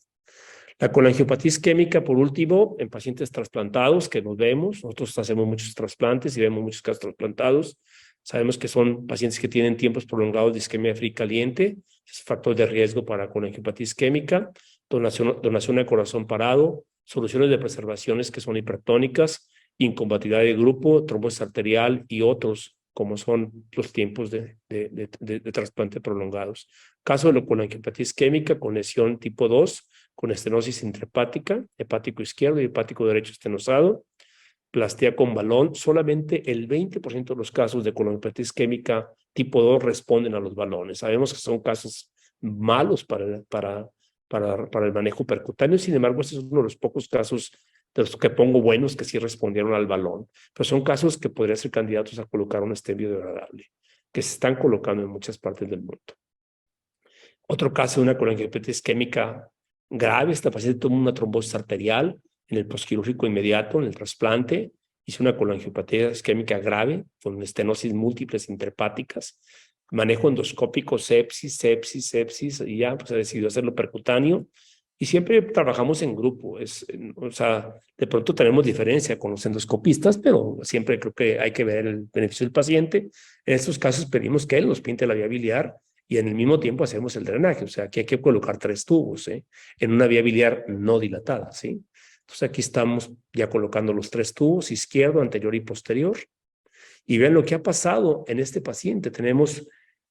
La colangiopatía isquémica, por último, en pacientes trasplantados que nos vemos. Nosotros hacemos muchos trasplantes y vemos muchos casos trasplantados. Sabemos que son pacientes que tienen tiempos prolongados de isquemia fría y caliente. Es factor de riesgo para colangiopatía isquémica. Donación de corazón parado. Soluciones de preservaciones que son hipertónicas. Incompatibilidad de grupo, trombosis arterial y otros, como son los tiempos de trasplante prolongados. Caso de la colangiopatía isquémica con lesión tipo 2, con estenosis intrahepática, hepático izquierdo y hepático derecho estenosado, plastía con balón. Solamente el 20% de los casos de colangiopatía isquémica tipo 2 responden a los balones. Sabemos que son casos malos para el manejo percutáneo, sin embargo, este es uno de los pocos casos de los que pongo buenos que sí respondieron al balón, pero son casos que podrían ser candidatos a colocar un stent biodegradable, que se están colocando en muchas partes del mundo. Otro caso de una colangiopatía isquémica grave, esta paciente tuvo una trombosis arterial en el posquirúrgico inmediato, en el trasplante, hizo una colangiopatía isquémica grave con estenosis múltiples intrahepáticas, manejo endoscópico, sepsis, y ya pues, se decidió hacerlo percutáneo. Y siempre trabajamos en grupo, o sea, de pronto tenemos diferencia con los endoscopistas, pero siempre creo que hay que ver el beneficio del paciente. En estos casos pedimos que él nos pinte la vía biliar y en el mismo tiempo hacemos el drenaje, o sea, aquí hay que colocar 3 tubos, en una vía biliar no dilatada, ¿sí? Entonces aquí estamos ya colocando los 3 tubos, izquierdo, anterior y posterior. Y vean lo que ha pasado en este paciente. Tenemos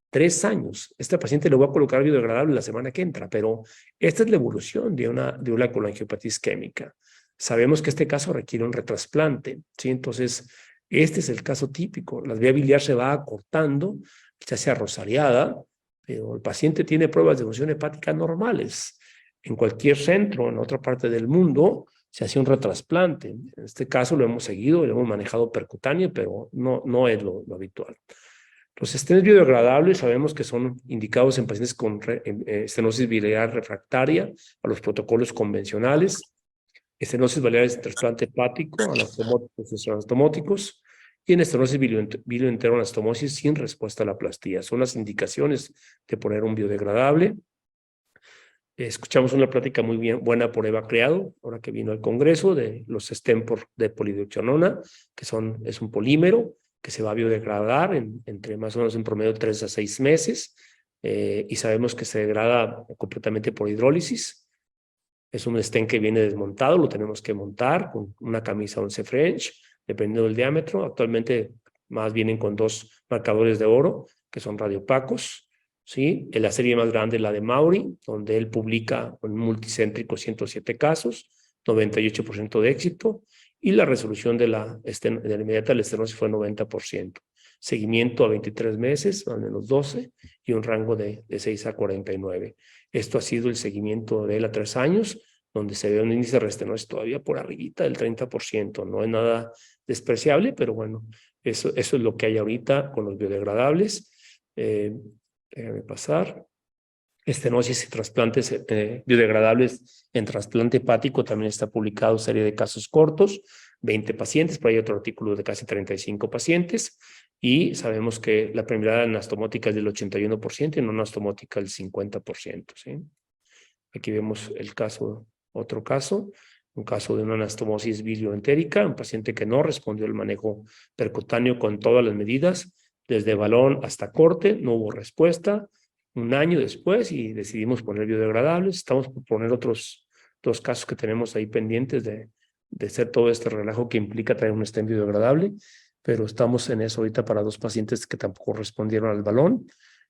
3 años. Este paciente le voy a colocar biodegradable la semana que entra, pero esta es la evolución de una colangiopatía isquémica. Sabemos que este caso requiere un retrasplante, ¿sí? Entonces, este es el caso típico. La vía biliar se va acortando, ya sea rosariada, pero el paciente tiene pruebas de función hepática normales. En cualquier centro, en otra parte del mundo, se hace un retrasplante. En este caso lo hemos seguido, lo hemos manejado percutáneo, pero no es lo habitual. Los stents biodegradables sabemos que son indicados en pacientes con estenosis biliar refractaria a los protocolos convencionales, estenosis biliares de trasplante hepático, anastomóticos, y en estenosis bilioenteroanastomosis sin respuesta a la plastía. Son las indicaciones de poner un biodegradable. Escuchamos una plática muy buena por Eva Criado, ahora que vino al Congreso, de los stents de polidioxanona, que es un polímero que se va a biodegradar entre más o menos en promedio 3 a 6 meses, y sabemos que se degrada completamente por hidrólisis. Es un stent que viene desmontado, lo tenemos que montar con una camisa 11 French, dependiendo del diámetro. Actualmente más vienen con 2 marcadores de oro, que son radiopacos, ¿sí? En la serie más grande es la de Maury, donde él publica un multicéntrico 107 casos, 98% de éxito, y la resolución de la inmediata de la estenosis fue 90%. Seguimiento a 23 meses, al menos 12, y un rango de 6 a 49. Esto ha sido el seguimiento de él a 3 años, donde se ve un índice de restenosis todavía por arribita del 30%. No es nada despreciable, pero bueno, eso es lo que hay ahorita con los biodegradables. Déjame pasar. Estenosis y trasplantes biodegradables en trasplante hepático también está publicado, serie de casos cortos, 20 pacientes, por ahí otro artículo de casi 35 pacientes, y sabemos que la permeabilidad anastomótica es del 81% y no anastomótica del 50%, ¿sí? Aquí vemos el caso, otro caso, un caso de una anastomosis bilioentérica, un paciente que no respondió al manejo percutáneo con todas las medidas, desde balón hasta corte, no hubo respuesta. Un año después y decidimos poner biodegradables. Estamos por poner otros 2 casos que tenemos ahí pendientes de hacer todo este relajo que implica traer un stent biodegradable, pero estamos en eso ahorita para 2 pacientes que tampoco respondieron al balón,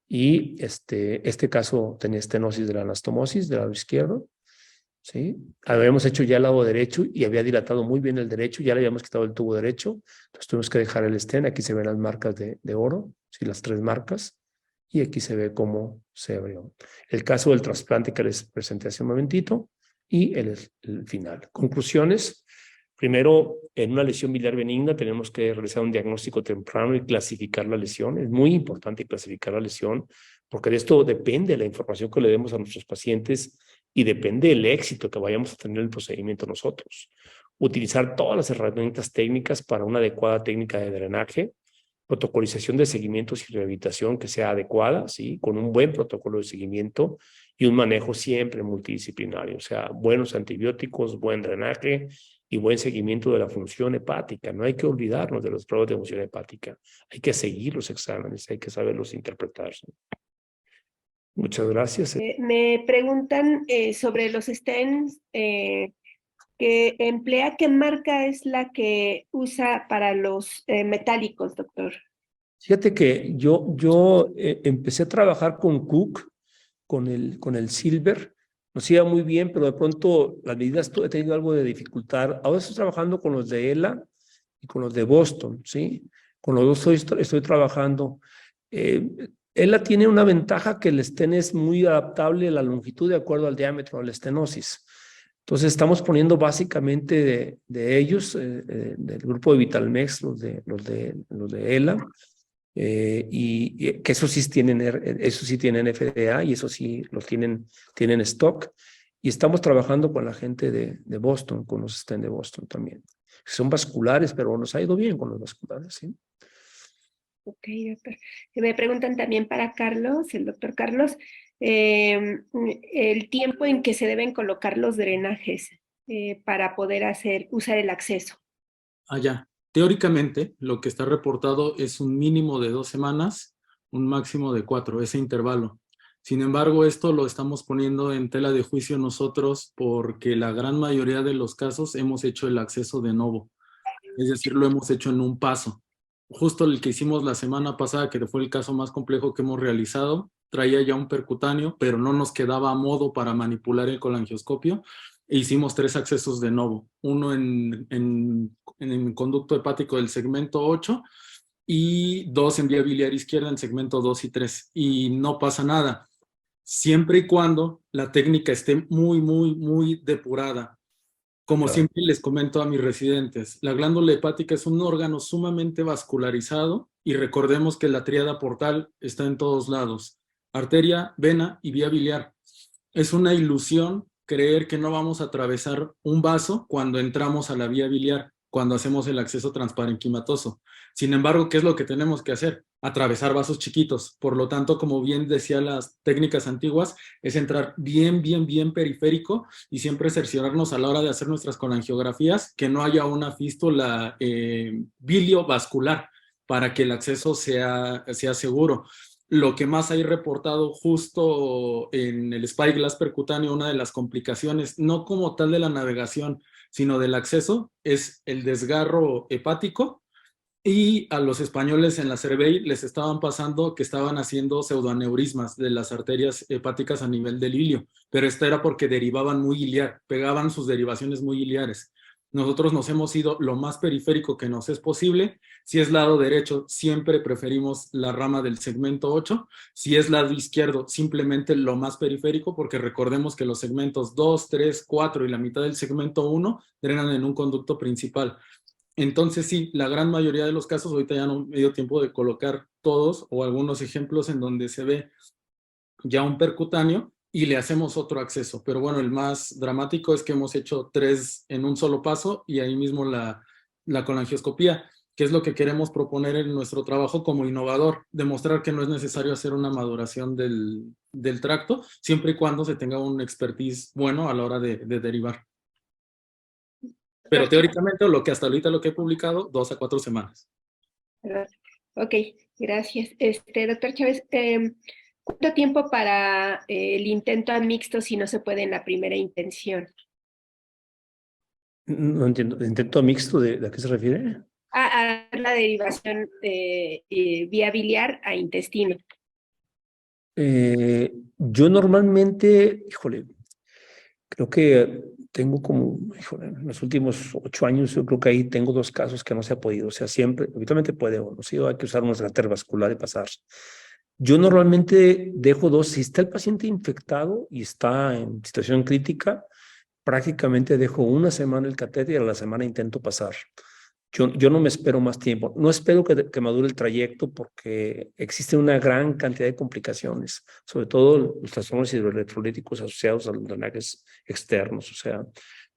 y este caso tenía estenosis de la anastomosis del lado izquierdo, ¿sí? Habíamos hecho ya el lado derecho y había dilatado muy bien el derecho, ya le habíamos quitado el tubo derecho, entonces tuvimos que dejar el stent. Aquí se ven las marcas de oro, ¿sí? Las 3 marcas. Y aquí se ve cómo se abrió. El caso del trasplante que les presenté hace un momentito y el final. Conclusiones. Primero, en una lesión biliar benigna tenemos que realizar un diagnóstico temprano y clasificar la lesión. Es muy importante clasificar la lesión porque de esto depende la información que le demos a nuestros pacientes y depende del éxito que vayamos a tener en el procedimiento nosotros. Utilizar todas las herramientas técnicas para una adecuada técnica de drenaje, protocolización de seguimientos y rehabilitación que sea adecuada, ¿sí? Con un buen protocolo de seguimiento y un manejo siempre multidisciplinario, o sea, buenos antibióticos, buen drenaje y buen seguimiento de la función hepática. No hay que olvidarnos de las pruebas de función hepática. Hay que seguir los exámenes, hay que saberlos interpretar. Muchas gracias.
Me preguntan sobre los stents que emplea, ¿qué marca es la que usa para los metálicos, doctor?
Fíjate que yo empecé a trabajar con Cook, con el Silver. Nos iba muy bien, pero de pronto las medidas he tenido algo de dificultad. Ahora estoy trabajando con los de ELA y con los de Boston, ¿sí? Con los dos estoy trabajando. ELA tiene una ventaja que el stent es muy adaptable a la longitud de acuerdo al diámetro de la estenosis. Entonces estamos poniendo básicamente de ellos, del grupo de Vitalmex, los de ELA, y que eso sí tienen FDA y eso sí los tienen stock. Y estamos trabajando con la gente de Boston, con los stents de Boston también. Son vasculares, pero nos ha ido bien con los vasculares, ¿sí?
Ok, doctor. Me preguntan también para Carlos, el doctor Carlos, el tiempo en que se deben colocar los drenajes para poder usar el acceso.
Ya. Teóricamente, lo que está reportado es un mínimo de 2 semanas, un máximo de 4, ese intervalo. Sin embargo, esto lo estamos poniendo en tela de juicio nosotros porque la gran mayoría de los casos hemos hecho el acceso de novo. Es decir, lo hemos hecho en un paso. Justo el que hicimos la semana pasada, que fue el caso más complejo que hemos realizado, traía ya un percutáneo, pero no nos quedaba a modo para manipular el colangioscopio. E hicimos 3 accesos de novo, uno en el conducto hepático del segmento 8 y 2 en vía biliar izquierda en segmento 2 y 3. Y no pasa nada, siempre y cuando la técnica esté muy, muy, muy depurada. Como siempre les comento a mis residentes, la glándula hepática es un órgano sumamente vascularizado y recordemos que la tríada portal está en todos lados, arteria, vena y vía biliar. Es una ilusión creer que no vamos a atravesar un vaso cuando entramos a la vía biliar, cuando hacemos el acceso transparenquimatoso. Sin embargo, ¿qué es lo que tenemos que hacer? Atravesar vasos chiquitos. Por lo tanto, como bien decía las técnicas antiguas, es entrar bien, bien, bien periférico y siempre cerciorarnos a la hora de hacer nuestras colangiografías que no haya una fístula biliovascular para que el acceso sea seguro. Lo que más hay reportado justo en el spyglass percutáneo, una de las complicaciones, no como tal de la navegación, sino del acceso, es el desgarro hepático. Y a los españoles en la Cervey les estaban pasando que estaban haciendo pseudoaneurismas de las arterias hepáticas a nivel del ilio, pero esto era porque derivaban muy iliar, pegaban sus derivaciones muy iliares. Nosotros nos hemos ido lo más periférico que nos es posible. Si es lado derecho, siempre preferimos la rama del segmento 8. Si es lado izquierdo, simplemente lo más periférico, porque recordemos que los segmentos 2, 3, 4 y la mitad del segmento 1 drenan en un conducto principal. Entonces sí, la gran mayoría de los casos, ahorita ya no me dio tiempo de colocar todos o algunos ejemplos en donde se ve ya un percutáneo y le hacemos otro acceso. Pero bueno, el más dramático es que hemos hecho 3 en un solo paso y ahí mismo la colangioscopía, que es lo que queremos proponer en nuestro trabajo como innovador, demostrar que no es necesario hacer una maduración del tracto, siempre y cuando se tenga un expertise bueno a la hora de derivar. Pero teóricamente, lo que hasta ahorita lo que he publicado, 2 a 4 semanas.
Ok, gracias. Doctor Chávez, ¿cuánto tiempo para el intento a mixto si no se puede en la primera intención?
No entiendo. ¿Intento mixto a qué se refiere?
A la derivación vía biliar a intestino.
Yo normalmente, híjole, creo que tengo como, híjole, en los últimos 8 años, yo creo que ahí tengo 2 casos que no se ha podido. O sea, siempre, habitualmente puede uno, ¿sí? Hay que usar un escáter vascular y pasar. Yo normalmente dejo 2, si está el paciente infectado y está en situación crítica, prácticamente dejo 1 semana el catéter y a la semana intento pasar. Yo no me espero más tiempo. No espero que madure el trayecto porque existe una gran cantidad de complicaciones, sobre todo los trastornos hidroelectrolíticos asociados a los drenajes externos. O sea,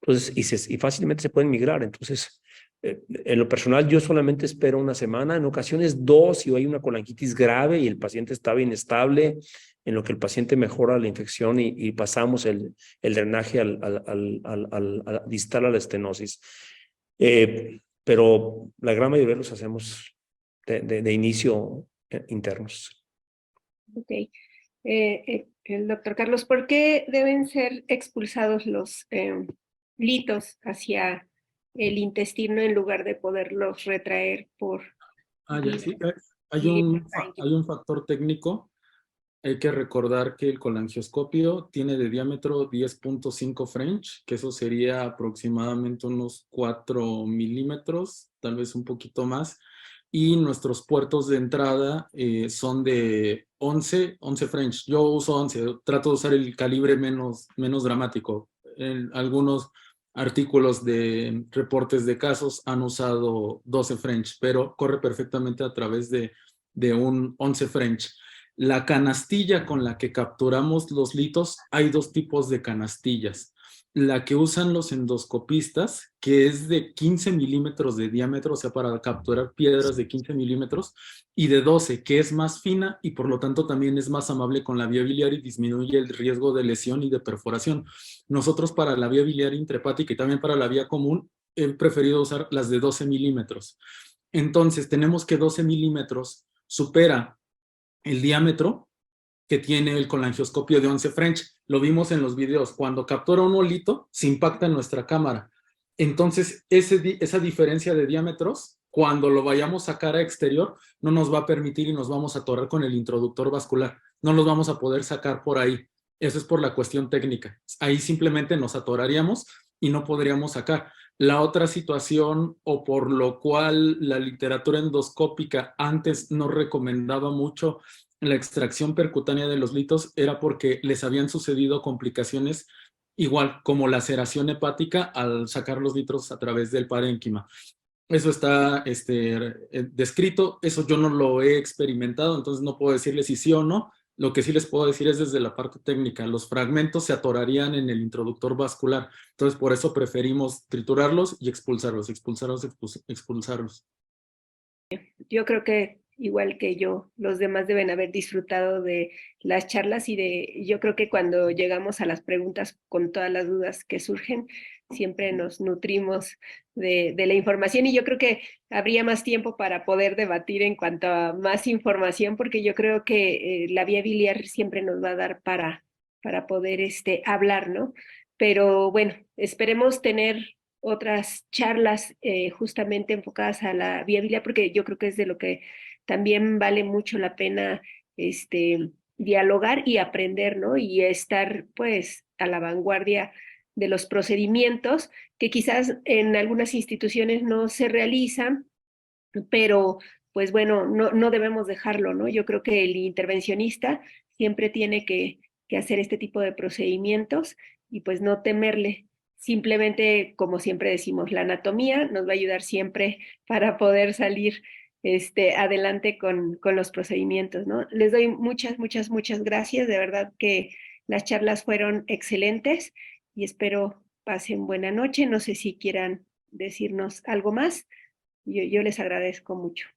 entonces, y fácilmente se pueden migrar. Entonces, en lo personal, yo solamente espero una semana, en ocasiones 2, si hay una colangitis grave y el paciente estaba inestable, en lo que el paciente mejora la infección y pasamos el drenaje distal a la estenosis. Pero la gran mayoría los hacemos de inicio internos.
Ok. El doctor Carlos, ¿por qué deben ser expulsados los litos hacia el intestino en lugar de poderlos retraer por...
Sí. Hay un factor técnico. Hay que recordar que el colangioscopio tiene de diámetro 10.5 French, que eso sería aproximadamente unos 4 milímetros, tal vez un poquito más. Y nuestros puertos de entrada son de 11 French. Yo uso 11, trato de usar el calibre menos dramático. Algunos artículos de reportes de casos han usado 12 French, pero corre perfectamente a través de un 11 French. La canastilla con la que capturamos los litos, hay 2 tipos de canastillas. La que usan los endoscopistas, que es de 15 milímetros de diámetro, o sea, para capturar piedras de 15 milímetros, y de 12, que es más fina y por lo tanto también es más amable con la vía biliar y disminuye el riesgo de lesión y de perforación. Nosotros para la vía biliar intrahepática y también para la vía común, he preferido usar las de 12 milímetros. Entonces, tenemos que 12 milímetros supera el diámetro que tiene el colangioscopio de 11 French. Lo vimos en los videos. Cuando captura un lito, se impacta en nuestra cámara. Entonces, esa diferencia de diámetros, cuando lo vayamos a sacar a exterior, no nos va a permitir y nos vamos a atorar con el introductor vascular. No los vamos a poder sacar por ahí. Eso es por la cuestión técnica. Ahí simplemente nos atoraríamos y no podríamos sacar. La otra situación, o por lo cual la literatura endoscópica antes no recomendaba mucho la extracción percutánea de los litos, era porque les habían sucedido complicaciones igual como laceración hepática al sacar los litos a través del parénquima. Eso está descrito, eso yo no lo he experimentado, entonces no puedo decirles si sí o no. Lo que sí les puedo decir es desde la parte técnica, los fragmentos se atorarían en el introductor vascular, entonces por eso preferimos triturarlos y expulsarlos.
Yo creo que igual que yo, los demás deben haber disfrutado de las charlas y yo creo que cuando llegamos a las preguntas con todas las dudas que surgen, siempre nos nutrimos de la información y yo creo que habría más tiempo para poder debatir en cuanto a más información, porque yo creo que la vía biliar siempre nos va a dar para poder hablar, ¿no? Pero bueno, esperemos tener otras charlas justamente enfocadas a la vía biliar, porque yo creo que es de lo que también vale mucho la pena dialogar y aprender, ¿no? Y estar pues a la vanguardia de los procedimientos que quizás en algunas instituciones no se realizan, pero pues bueno, no debemos dejarlo, ¿no? Yo creo que el intervencionista siempre tiene que hacer este tipo de procedimientos y pues no temerle. Simplemente, como siempre decimos, la anatomía nos va a ayudar siempre para poder salir adelante con los procedimientos, ¿no? Les doy muchas gracias. De verdad que las charlas fueron excelentes y espero pasen buena noche. No sé si quieran decirnos algo más. Yo les agradezco mucho.